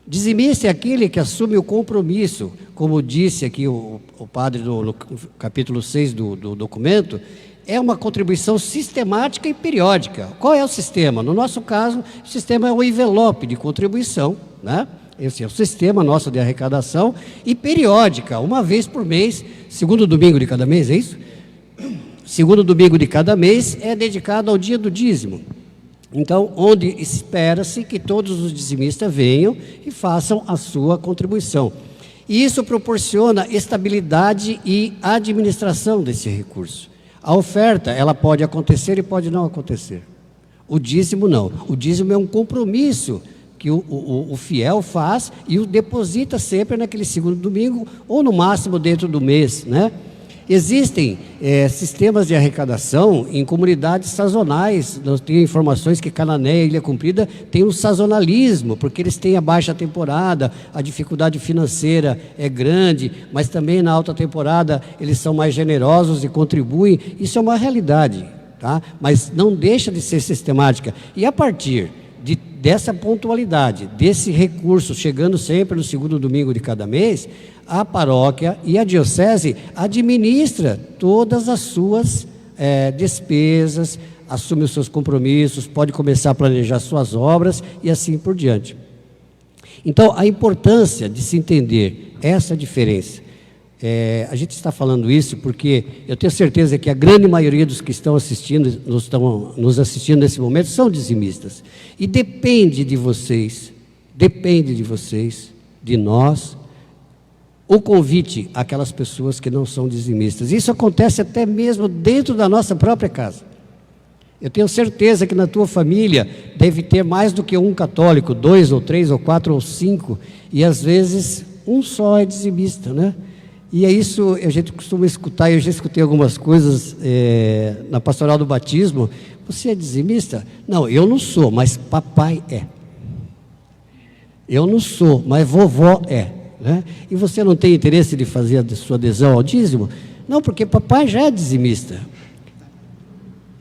Dizimista é aquele que assume o compromisso, como disse aqui o padre no capítulo 6 do documento, é uma contribuição sistemática e periódica. Qual é o sistema? No nosso caso, o sistema é o envelope de contribuição, né? Esse é o sistema nosso de arrecadação, e periódica, uma vez por mês, segundo domingo de cada mês, é isso? Segundo domingo de cada mês é dedicado ao dia do dízimo. Então, onde espera-se que todos os dizimistas venham e façam a sua contribuição. E isso proporciona estabilidade e administração desse recurso. A oferta, ela pode acontecer e pode não acontecer. O dízimo não. O dízimo é um compromisso que o fiel faz e o deposita sempre naquele segundo domingo, ou no máximo dentro do mês, né? Existem sistemas de arrecadação em comunidades sazonais. Nós temos informações que Cananéia e Ilha Comprida tem um sazonalismo, porque eles têm a baixa temporada, a dificuldade financeira é grande, mas também na alta temporada eles são mais generosos e contribuem. Isso é uma realidade, tá? Mas não deixa de ser sistemática. E a partir dessa pontualidade, desse recurso, chegando sempre no segundo domingo de cada mês, a paróquia e a diocese administra todas as suas despesas, assume os seus compromissos, pode começar a planejar suas obras e assim por diante. Então, a importância de se entender essa diferença. A gente está falando isso porque eu tenho certeza que a grande maioria dos que estão nos assistindo nesse momento são dizimistas. E depende de vocês, Depende de vocês, de nós, o convite àquelas pessoas que não são dizimistas. Isso acontece até mesmo dentro da nossa própria casa. Eu tenho certeza que na tua família deve ter mais do que um católico, 2 ou 3 ou 4 ou 5, e às vezes um só é dizimista, né? E é isso, a gente costuma escutar, eu já escutei algumas coisas na pastoral do batismo. Você é dizimista? Não, eu não sou, mas papai é. Eu não sou, mas vovó é, né? E você não tem interesse de fazer a sua adesão ao dízimo? Não, porque papai já é dizimista.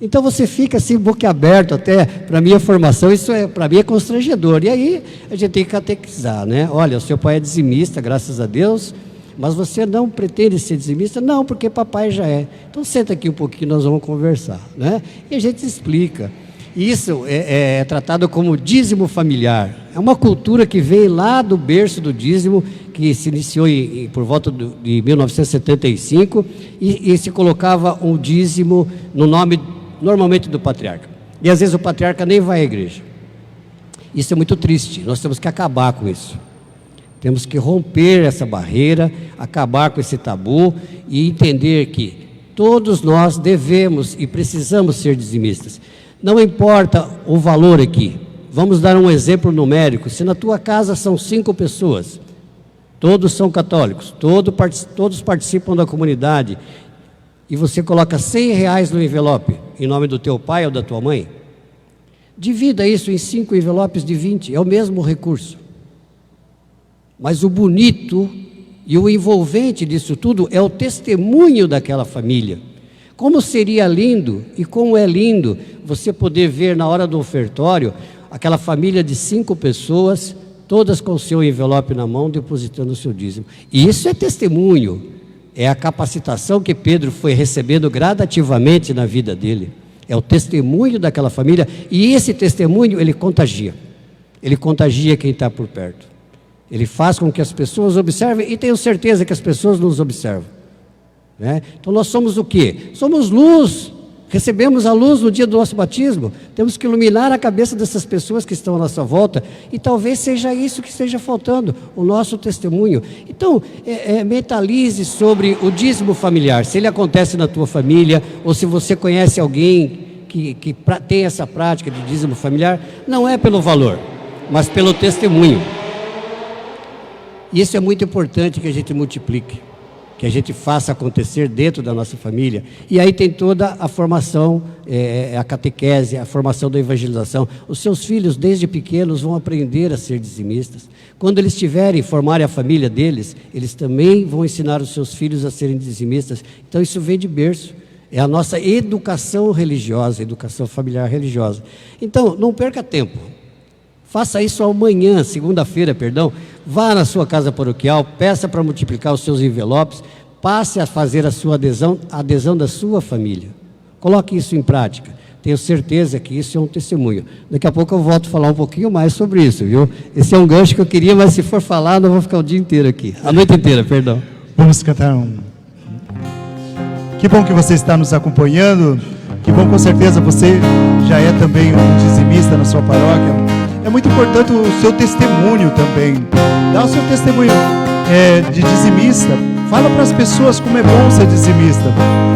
Então você fica assim, boquiaberto até, para a minha formação, isso para mim é constrangedor. E aí a gente tem que catequizar, né? Olha, o seu pai é dizimista, graças a Deus, mas você não pretende ser dizimista? Não, porque papai já é. Então senta aqui um pouquinho, nós vamos conversar, né? E a gente explica. Isso é tratado como dízimo familiar. É uma cultura que vem lá do berço do dízimo, que se iniciou por volta de 1975, e se colocava um dízimo no nome, normalmente, do patriarca. E às vezes o patriarca nem vai à igreja. Isso é muito triste, nós temos que acabar com isso. Temos que romper essa barreira, acabar com esse tabu e entender que todos nós devemos e precisamos ser dizimistas. Não importa o valor aqui. Vamos dar um exemplo numérico. Se na tua casa são 5 pessoas, todos são católicos, todos participam da comunidade, e você coloca R$100 no envelope, em nome do teu pai ou da tua mãe, divida isso em 5 envelopes de 20, é o mesmo recurso. Mas o bonito e o envolvente disso tudo é o testemunho daquela família. Como seria lindo, e como é lindo, você poder ver na hora do ofertório, aquela família de 5 pessoas, todas com o seu envelope na mão, depositando o seu dízimo. E isso é testemunho, é a capacitação que Pedro foi recebendo gradativamente na vida dele. É o testemunho daquela família, e esse testemunho, ele contagia quem está por perto. Ele faz com que as pessoas observem, e tenho certeza que as pessoas nos observam. Né? Então nós somos o quê? Somos luz, recebemos a luz no dia do nosso batismo, temos que iluminar a cabeça dessas pessoas que estão à nossa volta, e talvez seja isso que esteja faltando, o nosso testemunho. Então, mentalize sobre o dízimo familiar, se ele acontece na tua família, ou se você conhece alguém que tem essa prática de dízimo familiar, não é pelo valor, mas pelo testemunho. E isso é muito importante que a gente multiplique, que a gente faça acontecer dentro da nossa família. E aí tem toda a formação, a catequese, a formação da evangelização. Os seus filhos, desde pequenos, vão aprender a ser dizimistas. Quando eles formarem a família deles, eles também vão ensinar os seus filhos a serem dizimistas. Então isso vem de berço. É a nossa educação religiosa, educação familiar religiosa. Então, não perca tempo. Faça isso amanhã, segunda-feira, vá na sua casa paroquial, peça para multiplicar os seus envelopes, passe a fazer a sua adesão, a adesão da sua família. Coloque isso em prática. Tenho certeza que isso é um testemunho. Daqui a pouco eu volto a falar um pouquinho mais sobre isso, viu? Esse é um gancho que eu queria, mas se for falar, não vou ficar o dia inteiro aqui. A noite inteira, perdão. Vamos cantar um... Que bom que você está nos acompanhando. Que bom, com certeza você já é também um dizimista na sua paróquia. É muito importante o seu testemunho também. Dá o seu testemunho de dizimista. Fala para as pessoas como é bom ser dizimista.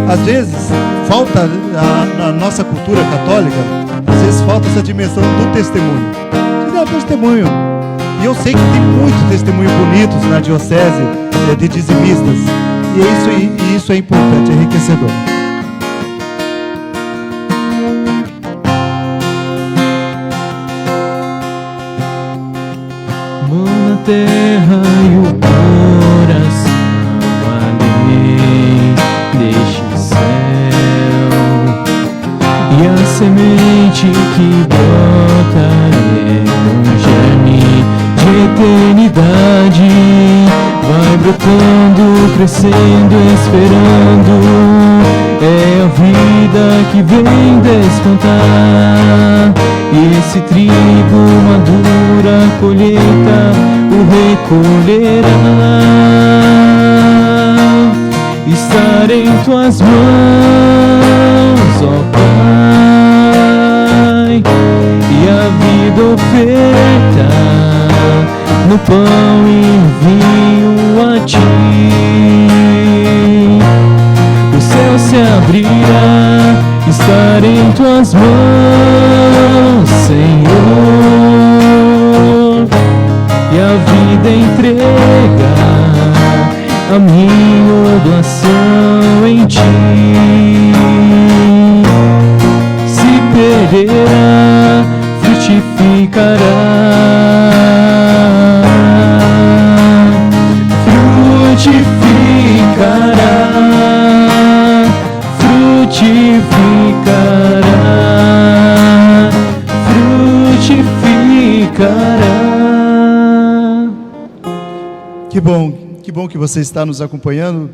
Às vezes, falta na nossa cultura católica, às vezes falta essa dimensão do testemunho. Você dá testemunho. E eu sei que tem muitos testemunhos bonitos na diocese de dizimistas. E isso é importante, é enriquecedor. Terra e o coração além deste céu, e a semente que brota é um germe de eternidade, vai brotando, crescendo, esperando, é a vida que vem despontar, e esse trigo madura a colheita o recolherá. Estar em tuas mãos, ó Pai, e a vida ofertar. pão e vinho a ti. O céu se abrirá, estar em tuas mãos, Senhor, e a vida entregar a minha doação em ti. Se perderá, frutificará, frutificará. Que bom que você está nos acompanhando.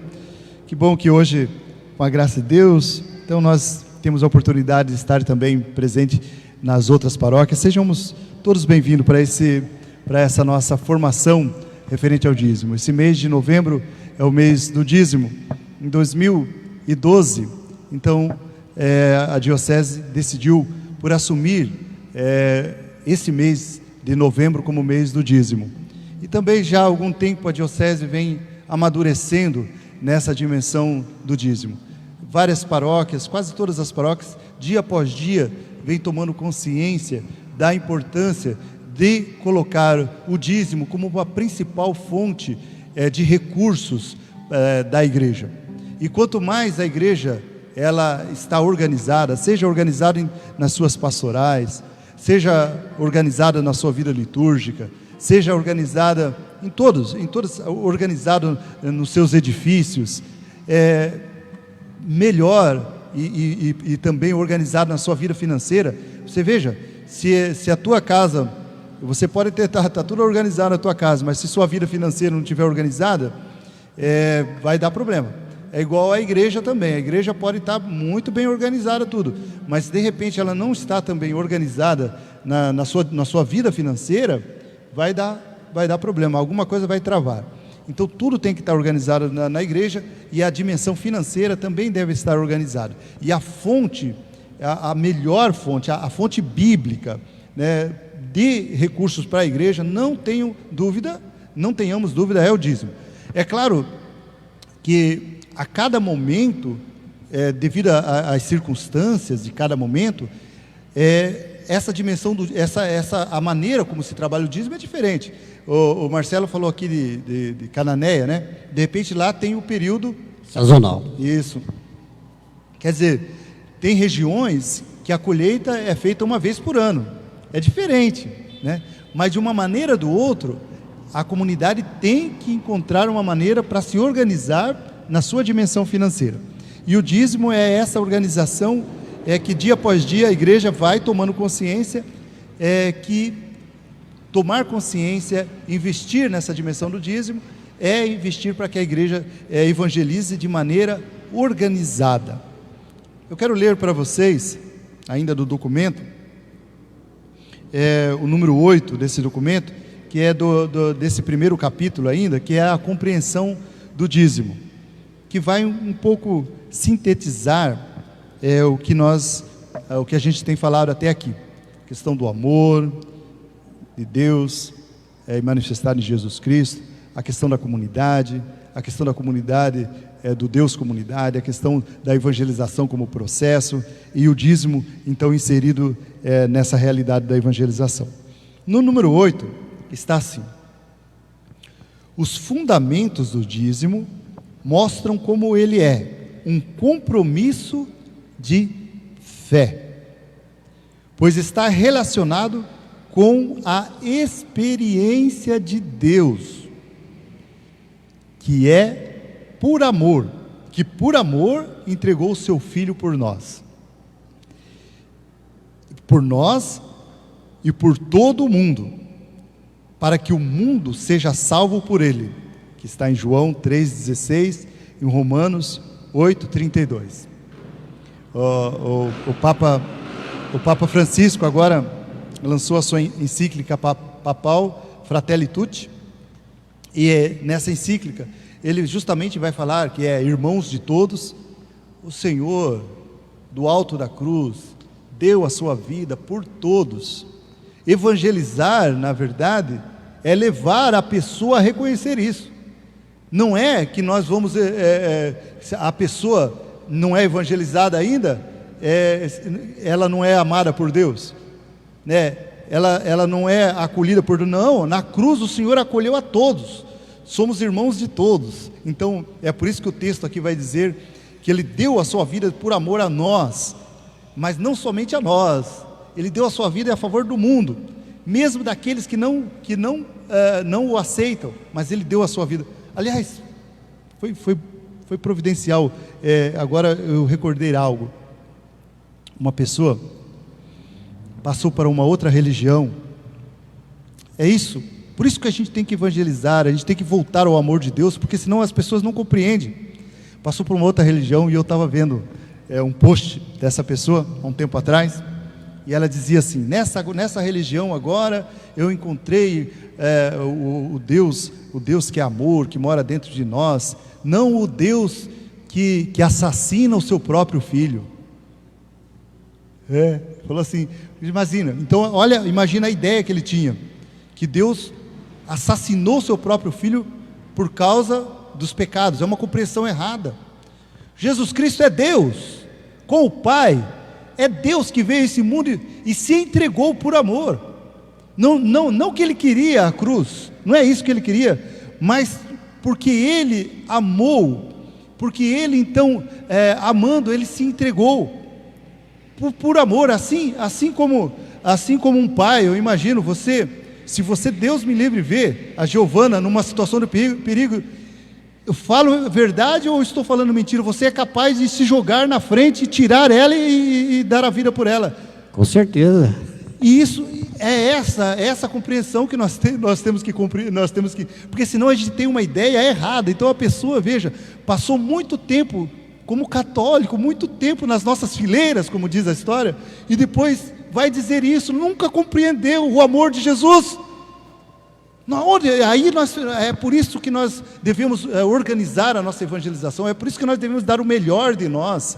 Que bom que hoje, com a graça de Deus, então nós temos a oportunidade de estar também presente nas outras paróquias. Sejamos todos bem-vindos para essa nossa formação referente ao dízimo. Esse mês de novembro é o mês do dízimo. Em 2012, então, a Diocese decidiu por assumir esse mês de novembro como mês do dízimo. E também já há algum tempo a Diocese vem amadurecendo nessa dimensão do dízimo. Várias paróquias, quase todas as paróquias, dia após dia, vem tomando consciência da importância de colocar o dízimo como uma principal fonte de recursos da igreja. E quanto mais a igreja ela está organizada, seja organizada nas suas pastorais, seja organizada na sua vida litúrgica, seja organizada em todos, organizado nos seus edifícios, melhor e também organizado na sua vida financeira. Você veja, se a tua casa, você pode tá tudo organizado na tua casa, mas se sua vida financeira não estiver organizada, vai dar problema. É igual à igreja também. A igreja pode estar muito bem organizada tudo, mas de repente ela não está também organizada na sua vida financeira, vai dar problema, alguma coisa vai travar. Então tudo tem que estar organizado na igreja, e a dimensão financeira também deve estar organizada. E a fonte, a melhor fonte, a fonte bíblica, né, de recursos para a igreja, não tenhamos dúvida, é o dízimo. É claro que a cada momento, devido às circunstâncias de cada momento, essa dimensão, a maneira como se trabalha o dízimo é diferente. O Marcelo falou aqui de Cananéia, né? De repente lá tem o período sazonal. Isso. Quer dizer, tem regiões que a colheita é feita uma vez por ano. É diferente, né? Mas de uma maneira ou do outro, a comunidade tem que encontrar uma maneira para se organizar na sua dimensão financeira. E o dízimo é essa organização, que dia após dia a igreja vai tomando consciência, que tomar consciência, investir nessa dimensão do dízimo, é investir para que a igreja evangelize de maneira organizada. Eu quero ler para vocês, ainda do documento, o número 8 desse documento, que é desse primeiro capítulo ainda, que é a compreensão do dízimo, que vai um pouco sintetizar o que a gente tem falado até aqui. A questão do amor de Deus manifestado em Jesus Cristo, a questão da comunidade, do Deus comunidade, a questão da evangelização como processo, e o dízimo então inserido nessa realidade da evangelização. No número 8 está assim: os fundamentos do dízimo mostram como ele é um compromisso de fé, pois está relacionado com a experiência de Deus, que por amor entregou o seu Filho por nós e por todo o mundo, para que o mundo seja salvo por ele, que está em João 3,16, em Romanos 8,32. O Papa Francisco agora lançou a sua encíclica papal Fratelli Tutti, e nessa encíclica ele justamente vai falar que irmãos de todos. O Senhor, do alto da cruz, deu a sua vida por todos. Evangelizar, na verdade, é levar a pessoa a reconhecer isso. Não é que nós vamos, a pessoa não é evangelizada ainda, ela não é amada por Deus, né? Ela não é acolhida por Deus. Não, na cruz o Senhor acolheu a todos, somos irmãos de todos. Então é por isso que o texto aqui vai dizer que Ele deu a sua vida por amor a nós, mas não somente a nós, Ele deu a sua vida a favor do mundo, mesmo daqueles que não o aceitam, mas Ele deu a sua vida. Aliás, foi providencial. Agora eu recordei algo. Uma pessoa passou para uma outra religião. É isso. Por isso que a gente tem que evangelizar, a gente tem que voltar ao amor de Deus, porque senão as pessoas não compreendem. Passou por uma outra religião e eu estava vendo um post dessa pessoa há um tempo atrás, e ela dizia assim: nessa religião agora eu encontrei o Deus que é amor, que mora dentro de nós, não o Deus que assassina o seu próprio filho. Falou assim, imagina. Então, imagina a ideia que ele tinha, que Deus assassinou o seu próprio filho por causa dos pecados. É uma compreensão errada. Jesus Cristo é Deus, com o Pai. É Deus que veio a esse mundo e se entregou por amor. Não que Ele queria a cruz, não é isso que Ele queria, mas porque Ele amou, porque Ele então, amando, Ele se entregou por amor, assim como um pai. Eu imagino se você, Deus me livre, ver a Giovana numa situação de perigo, eu falo a verdade ou estou falando mentira? Você é capaz de se jogar na frente, tirar ela e dar a vida por ela? Com certeza. E isso é essa compreensão que nós temos que porque senão a gente tem uma ideia errada. Então a pessoa, veja, passou muito tempo como católico, muito tempo nas nossas fileiras, como diz a história, e depois vai dizer isso, nunca compreendeu o amor de Jesus. Aí é por isso que nós devemos organizar a nossa evangelização, é por isso que nós devemos dar o melhor de nós,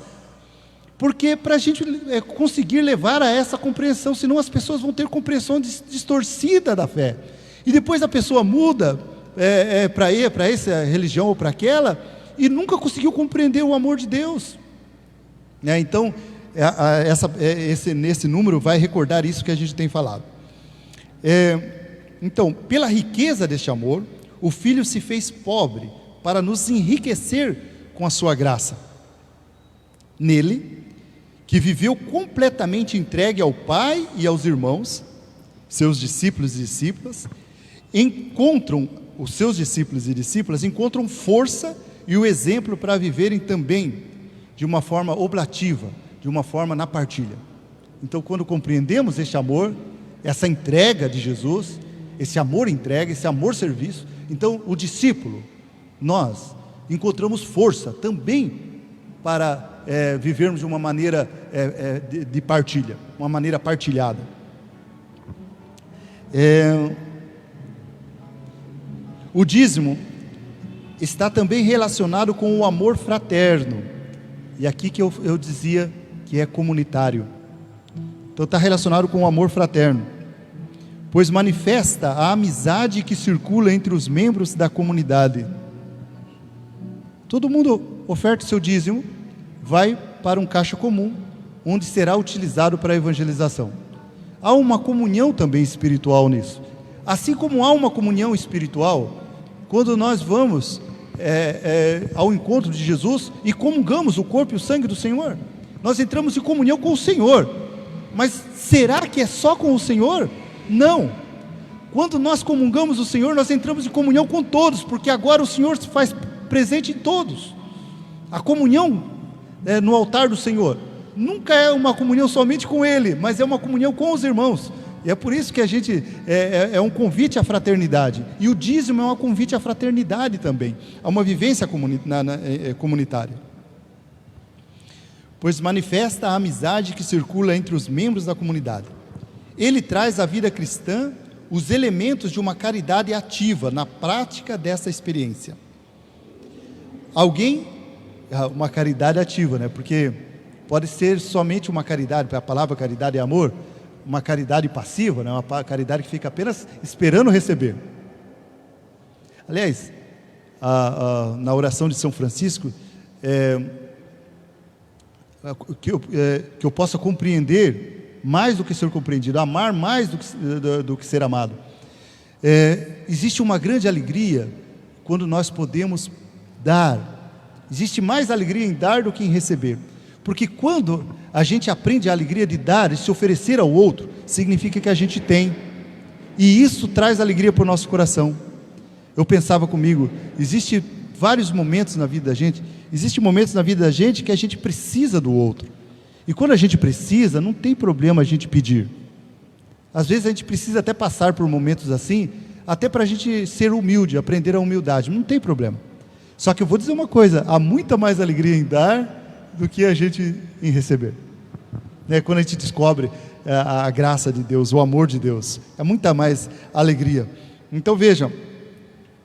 porque para a gente conseguir levar a essa compreensão, senão as pessoas vão ter compreensão distorcida da fé, e depois a pessoa muda para essa religião ou para aquela, e nunca conseguiu compreender o amor de Deus. Então, nesse número vai recordar isso que a gente tem falado. Então, pela riqueza deste amor, o Filho se fez pobre para nos enriquecer com a sua graça. Nele, que viveu completamente entregue ao Pai e aos irmãos, seus discípulos e discípulas, os seus discípulos e discípulas encontram força e o exemplo para viverem também de uma forma oblativa, de uma forma na partilha. Então, quando compreendemos este amor, essa entrega de Jesus, esse amor entrega, esse amor serviço, então o discípulo, nós encontramos força também para vivermos de uma maneira de partilha, uma maneira partilhada. O dízimo está também relacionado com o amor fraterno, e aqui que eu dizia que é comunitário. Então está relacionado com o amor fraterno, pois manifesta a amizade que circula entre os membros da comunidade. Todo mundo oferta o seu dízimo, vai para um caixa comum, onde será utilizado para a evangelização. Há uma comunhão também espiritual nisso. Assim como há uma comunhão espiritual, quando nós vamos ao encontro de Jesus e comungamos o corpo e o sangue do Senhor, nós entramos em comunhão com o Senhor. Mas será que é só com o Senhor? Não. Quando nós comungamos o Senhor, nós entramos em comunhão com todos, porque agora o Senhor se faz presente em todos. A comunhão no altar do Senhor nunca é uma comunhão somente com Ele, mas é uma comunhão com os irmãos. E é por isso que a gente é um convite à fraternidade, e o dízimo é um convite à fraternidade também, a uma vivência comunitária, pois manifesta a amizade que circula entre os membros da comunidade. Ele traz à vida cristã os elementos de uma caridade ativa na prática dessa experiência. Uma caridade ativa, né? Porque pode ser somente uma caridade, a palavra caridade é amor, uma caridade passiva, né? Uma caridade que fica apenas esperando receber. Aliás, na oração de São Francisco, que eu possa compreender mais do que ser compreendido, amar mais do que ser amado. Existe uma grande alegria quando nós podemos dar. Existe mais alegria em dar do que em receber. Porque quando a gente aprende a alegria de dar e se oferecer ao outro, significa que a gente tem. E isso traz alegria para o nosso coração. Eu pensava comigo, existe vários momentos na vida da gente, existem momentos na vida da gente que a gente precisa do outro. E quando a gente precisa, não tem problema a gente pedir. Às vezes a gente precisa até passar por momentos assim, até para a gente ser humilde, aprender a humildade, não tem problema. Só que eu vou dizer uma coisa, há muita mais alegria em dar do que a gente em receber. Quando a gente descobre a graça de Deus, o amor de Deus, é muita mais alegria. Então vejam,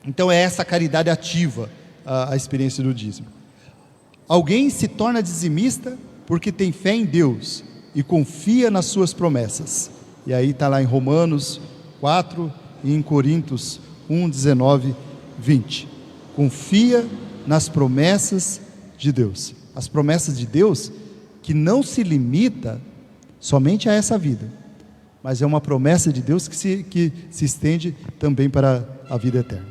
então é essa caridade ativa a experiência do dízimo. Alguém se torna dizimista porque tem fé em Deus e confia nas suas promessas. E aí está lá em Romanos 4 e em Coríntios 1, 19, 20. Confia nas promessas de Deus. As promessas de Deus que não se limita somente a essa vida, mas é uma promessa de Deus que se estende também para a vida eterna.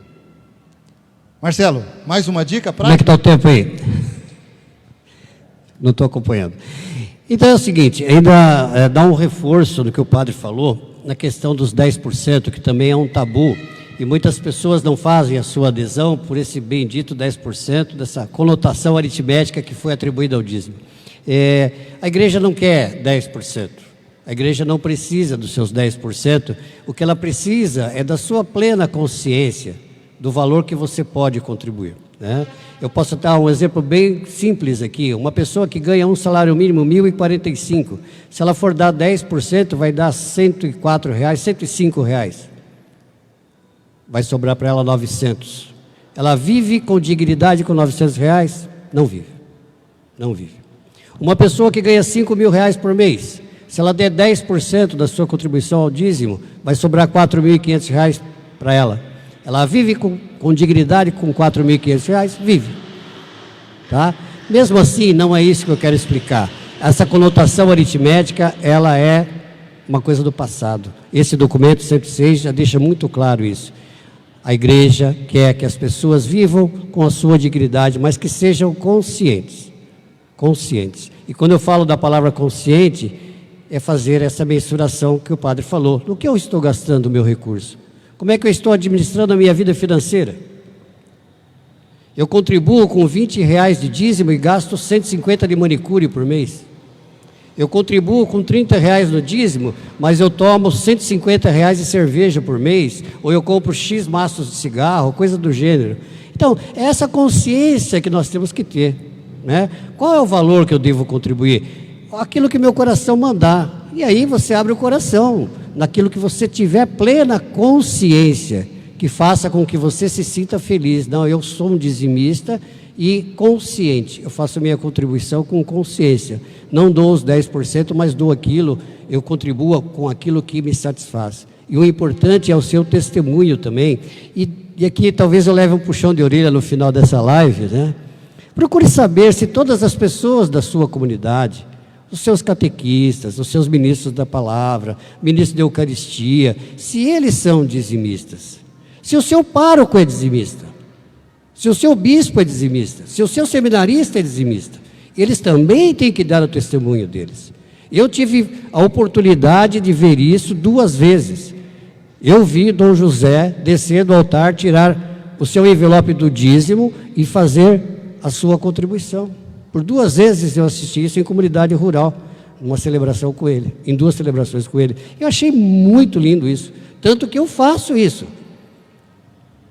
Marcelo, mais uma dica prática? Como é que está o tempo aí? Não estou acompanhando. Então é o seguinte, ainda dá um reforço do que o padre falou, na questão dos 10%, que também é um tabu, e muitas pessoas não fazem a sua adesão por esse bendito 10%, dessa conotação aritmética que foi atribuída ao dízimo. A igreja não quer 10%, a igreja não precisa dos seus 10%, o que ela precisa é da sua plena consciência do valor que você pode contribuir, né? Eu posso dar um exemplo bem simples aqui. Uma pessoa que ganha um salário mínimo 1.045, se ela for dar 10%, vai dar R$104, R$105. Vai sobrar para ela 900. Ela vive com dignidade com R$900? Não vive. Não vive. Uma pessoa que ganha R$5.000 por mês, se ela der 10% da sua contribuição ao dízimo, vai sobrar R$4.500 para ela. Ela vive com dignidade com R$4.500? Vive. Tá? Mesmo assim, não é isso que eu quero explicar. Essa conotação aritmética, ela é uma coisa do passado. Esse documento 106 já deixa muito claro isso. A igreja quer que as pessoas vivam com a sua dignidade, mas que sejam conscientes. Conscientes. E quando eu falo da palavra consciente, é fazer essa mensuração que o padre falou. No que eu estou gastando o meu recurso? Como é que eu estou administrando a minha vida financeira? Eu contribuo com R$20 de dízimo e gasto 150 de manicure por mês. Eu contribuo com R$30 no dízimo, mas eu tomo R$150 de cerveja por mês, ou eu compro X maços de cigarro, coisa do gênero. Então, é essa consciência que nós temos que ter, né? Qual é o valor que eu devo contribuir? Aquilo que meu coração mandar. E aí você abre o coração, naquilo que você tiver plena consciência, que faça com que você se sinta feliz. Não, eu sou um dizimista e consciente, eu faço a minha contribuição com consciência. Não dou os 10%, mas dou aquilo, eu contribuo com aquilo que me satisfaz. E o importante é o seu testemunho também. E aqui talvez eu leve um puxão de orelha no final dessa live, né? Procure saber se todas as pessoas da sua comunidade, os seus catequistas, os seus ministros da palavra, ministros da Eucaristia, se eles são dizimistas, se o seu pároco é dizimista, se o seu bispo é dizimista, se o seu seminarista é dizimista, eles também têm que dar o testemunho deles. Eu tive a oportunidade de ver isso 2 vezes. Eu vi Dom José descer do altar, tirar o seu envelope do dízimo e fazer a sua contribuição. Por 2 vezes eu assisti isso em comunidade rural, numa celebração com ele, em 2 celebrações com ele. Eu achei muito lindo isso, tanto que eu faço isso.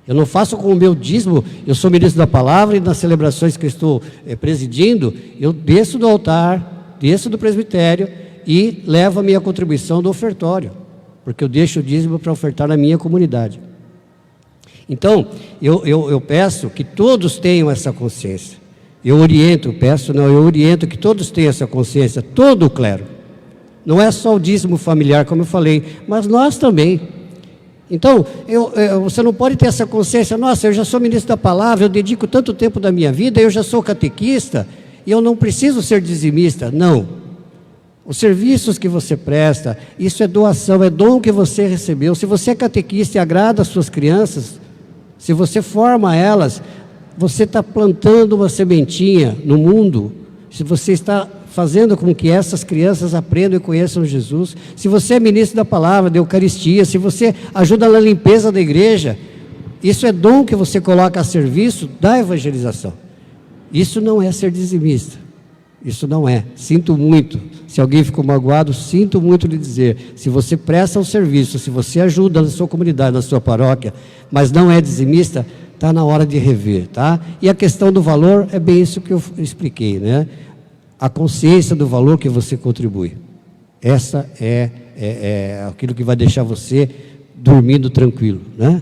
Eu não faço com o meu dízimo, eu sou ministro da palavra e nas celebrações que eu estou presidindo, eu desço do altar, desço do presbitério e levo a minha contribuição do ofertório, porque eu deixo o dízimo para ofertar na minha comunidade. Então, eu peço que todos tenham essa consciência. Eu oriento que todos tenham essa consciência, todo o clero. Não é só o dízimo familiar, como eu falei, mas nós também. Então, você não pode ter essa consciência, nossa, eu já sou ministro da palavra, eu dedico tanto tempo da minha vida, eu já sou catequista, e eu não preciso ser dizimista. Não. Os serviços que você presta, isso é doação, é dom que você recebeu. Se você é catequista e agrada as suas crianças, se você forma elas, você está plantando uma sementinha no mundo, se você está fazendo com que essas crianças aprendam e conheçam Jesus, se você é ministro da palavra, da Eucaristia, se você ajuda na limpeza da igreja, isso é dom que você coloca a serviço da evangelização. Isso não é ser dizimista, isso não é. Sinto muito, se alguém ficou magoado, sinto muito lhe dizer, se você presta um serviço, se você ajuda na sua comunidade, na sua paróquia, mas não é dizimista, está na hora de rever, tá? E a questão do valor é bem isso que eu expliquei, né? A consciência do valor que você contribui. Essa é aquilo que vai deixar você dormindo tranquilo, né?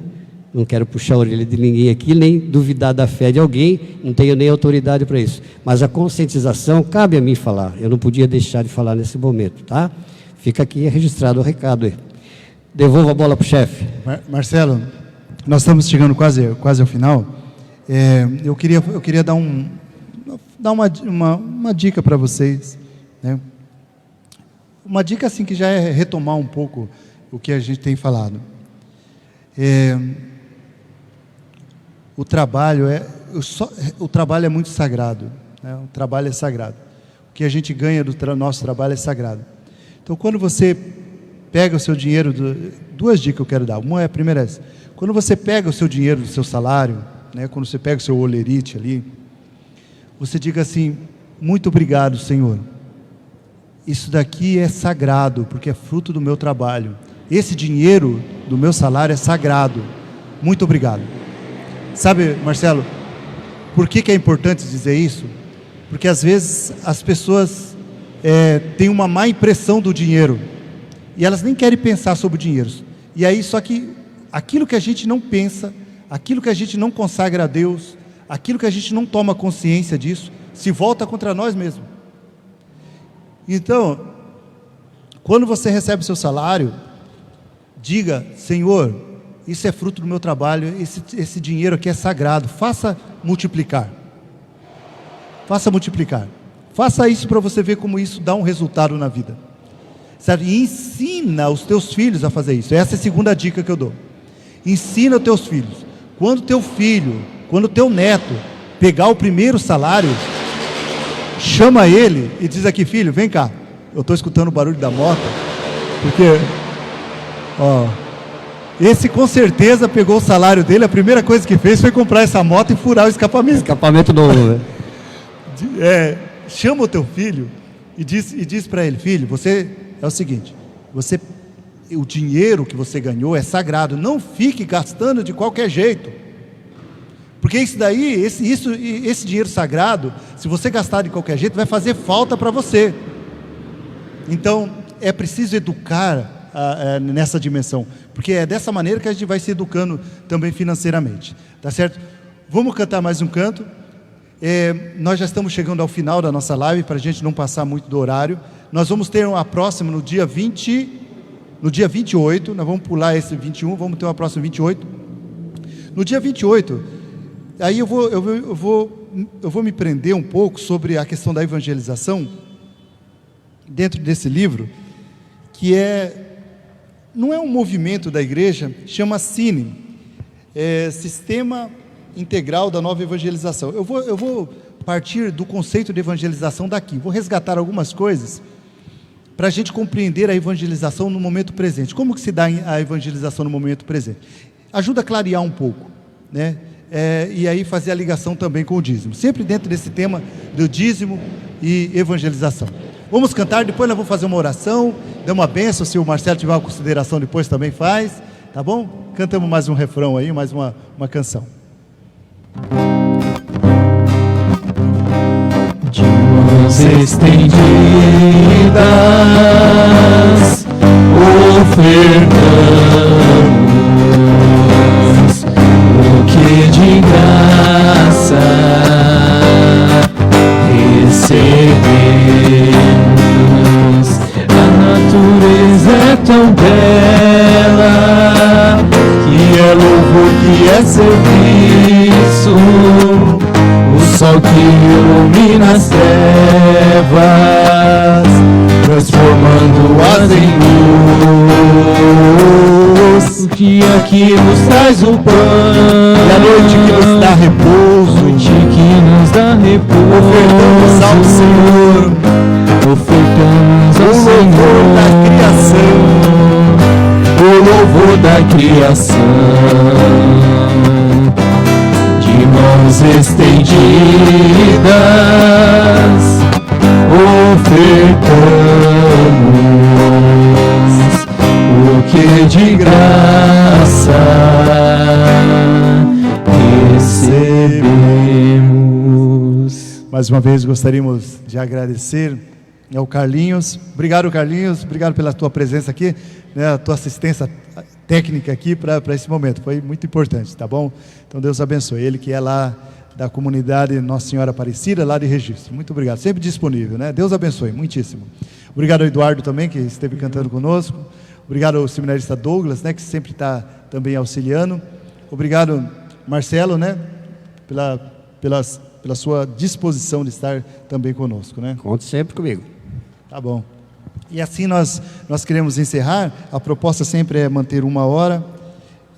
Não quero puxar a orelha de ninguém aqui, nem duvidar da fé de alguém, não tenho nem autoridade para isso. Mas a conscientização, cabe a mim falar, eu não podia deixar de falar nesse momento, tá? Fica aqui registrado o recado aí. Devolvo a bola para o chefe. Marcelo, nós estamos chegando quase ao final. Eu queria dar uma dica para vocês, né? Uma dica assim que já é retomar um pouco o que a gente tem falado. O trabalho é muito sagrado, né? O trabalho é sagrado. O que a gente ganha do nosso trabalho é sagrado. Então, quando você pega o seu dinheiro, duas dicas que eu quero dar. A primeira é essa. Quando você pega o seu dinheiro do seu salário, né? Quando você pega o seu olerite ali, você diga assim: muito obrigado, Senhor. Isso daqui é sagrado, porque é fruto do meu trabalho. Esse dinheiro do meu salário é sagrado. Muito obrigado. Sabe, Marcelo, por que é importante dizer isso? Porque às vezes as pessoas têm uma má impressão do dinheiro e elas nem querem pensar sobre o dinheiro. E aí, só que aquilo que a gente não pensa, aquilo que a gente não consagra a Deus, aquilo que a gente não toma consciência disso, se volta contra nós mesmos. Então, quando você recebe o seu salário, diga: Senhor, isso é fruto do meu trabalho, esse dinheiro aqui é sagrado, faça multiplicar. Faça multiplicar. Faça isso para você ver como isso dá um resultado na vida. Certo? E ensina os teus filhos a fazer isso. Essa é a segunda dica que eu dou. Ensina os teus filhos. Quando o teu neto pegar o primeiro salário, chama ele e diz aqui: filho, vem cá. Eu estou escutando o barulho da moto, porque, esse com certeza pegou o salário dele, a primeira coisa que fez foi comprar essa moto e furar o escapamento. Escapamento novo, né? Chama o teu filho e diz para ele: filho, você é o seguinte, o dinheiro que você ganhou é sagrado, não fique gastando de qualquer jeito, porque isso daí, esse dinheiro sagrado, se você gastar de qualquer jeito, vai fazer falta para você. Então, é preciso educar nessa dimensão, porque é dessa maneira que a gente vai se educando também financeiramente, tá certo? Vamos cantar mais um canto. Nós já estamos chegando ao final da nossa live, para a gente não passar muito do horário. Nós vamos ter uma próxima no dia 28, nós vamos pular esse 21, vamos ter uma próxima 28. No dia 28, aí eu vou me prender um pouco sobre a questão da evangelização, dentro desse livro, que não é um movimento da igreja, chama SINE, Sistema Integral da Nova Evangelização. Eu vou partir do conceito de evangelização daqui, vou resgatar algumas coisas, para a gente compreender a evangelização no momento presente. Como que se dá a evangelização no momento presente? Ajuda a clarear um pouco, né? E aí fazer a ligação também com o dízimo, sempre dentro desse tema do dízimo e evangelização. Vamos cantar, depois nós vamos fazer uma oração, dar uma bênção, se o Marcelo tiver uma consideração depois também faz, tá bom? Cantamos mais um refrão aí, mais uma canção. De mãos estendidas, ofertamos o que de graça recebemos. A natureza é tão bela, é serviço, o sol que ilumina as trevas, transformando-as em luz. O dia que nos traz o pão, E a noite que nos dá repouso, noite que nos dá repouso, ofertamos ao Senhor ofertamos ao o louvor da criação. o louvor da criação, de mãos estendidas, ofertamos o que de graça recebemos. Mais uma vez gostaríamos de agradecer ao Carlinhos. Obrigado, Carlinhos, obrigado pela tua presença aqui, né, a tua assistência técnica aqui para esse momento, foi muito importante, tá bom? Então Deus abençoe, ele que é lá da comunidade Nossa Senhora Aparecida, lá de Registro. Muito obrigado, sempre disponível, né? Deus abençoe, muitíssimo. Obrigado ao Eduardo também, que esteve cantando conosco. Obrigado ao seminarista Douglas, né, que sempre está também auxiliando. Obrigado, Marcelo, né, pela sua disposição de estar também conosco, né? Conte sempre comigo. Tá bom. E assim nós queremos encerrar. A proposta sempre é manter 1 hora.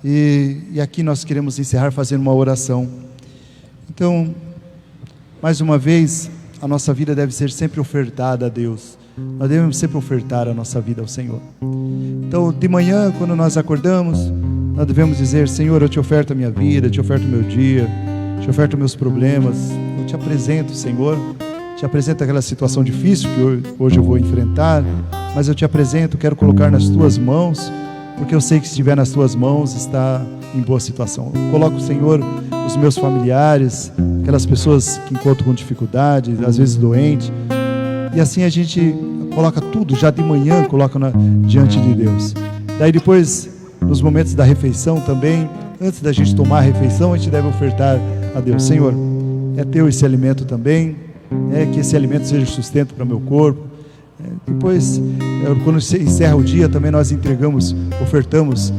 E aqui nós queremos encerrar fazendo uma oração. Então, mais uma vez, a nossa vida deve ser sempre ofertada a Deus. Nós devemos sempre ofertar a nossa vida ao Senhor. Então, de manhã, quando nós acordamos, nós devemos dizer: Senhor, eu te oferto a minha vida, eu te oferto o meu dia, te oferto meus problemas, eu te apresento, Senhor, te apresento aquela situação difícil que hoje eu vou enfrentar, mas eu te apresento, quero colocar nas tuas mãos, porque eu sei que se estiver nas tuas mãos está em boa situação. Eu coloco, Senhor, os meus familiares, aquelas pessoas que encontram com dificuldade, às vezes doentes, e assim a gente coloca tudo já de manhã, coloca diante de Deus. Daí depois, nos momentos da refeição também, antes da gente tomar a refeição, a gente deve ofertar a Deus: Senhor, é teu esse alimento também, que esse alimento seja sustento para o meu corpo. Depois, quando se encerra o dia, também nós ofertamos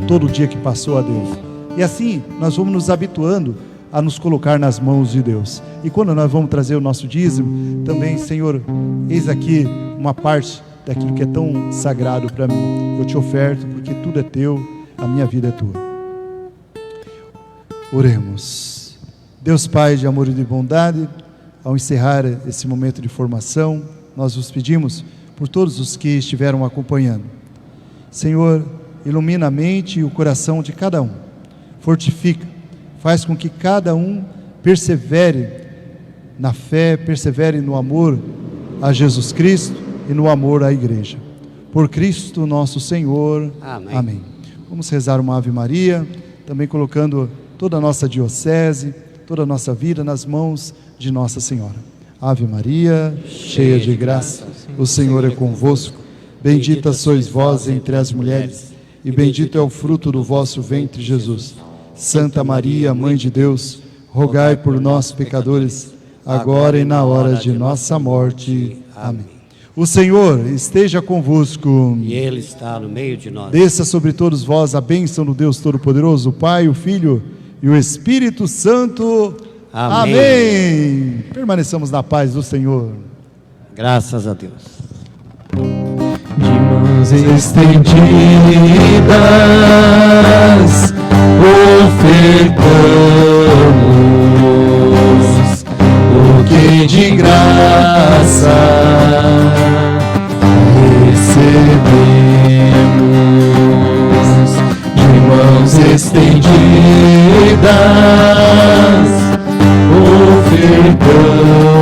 todo o dia que passou a Deus. E assim, nós vamos nos habituando a nos colocar nas mãos de Deus. E quando nós vamos trazer o nosso dízimo, também, Senhor, eis aqui uma parte daquilo que é tão sagrado para mim. Eu te oferto porque tudo é teu, a minha vida é tua. Oremos. Deus Pai de amor e de bondade, ao encerrar esse momento de formação, nós vos pedimos por todos os que estiveram acompanhando. Senhor, ilumina a mente e o coração de cada um, fortifica, faz com que cada um persevere na fé, persevere no amor a Jesus Cristo e no amor à igreja. Por Cristo nosso Senhor. Amém. Amém. Vamos rezar uma Ave Maria, também colocando toda a nossa diocese, toda a nossa vida nas mãos de Nossa Senhora. Ave Maria, cheia de graça, o Senhor é convosco. Bendita sois vós entre as mulheres, e bendito é o fruto do vosso ventre, Jesus. Santa Maria, Mãe de Deus, rogai por nós, pecadores, agora e na hora de nossa morte. Amém. O Senhor esteja convosco. E Ele está no meio de nós. Desça sobre todos vós a bênção do Deus Todo-Poderoso, o Pai, o Filho e o Espírito Santo. Amém. Amém. Permaneçamos na paz do Senhor. Graças a Deus. De mãos estendidas, ofertamos o que de graça recebemos. De mãos estendidas, ofertamos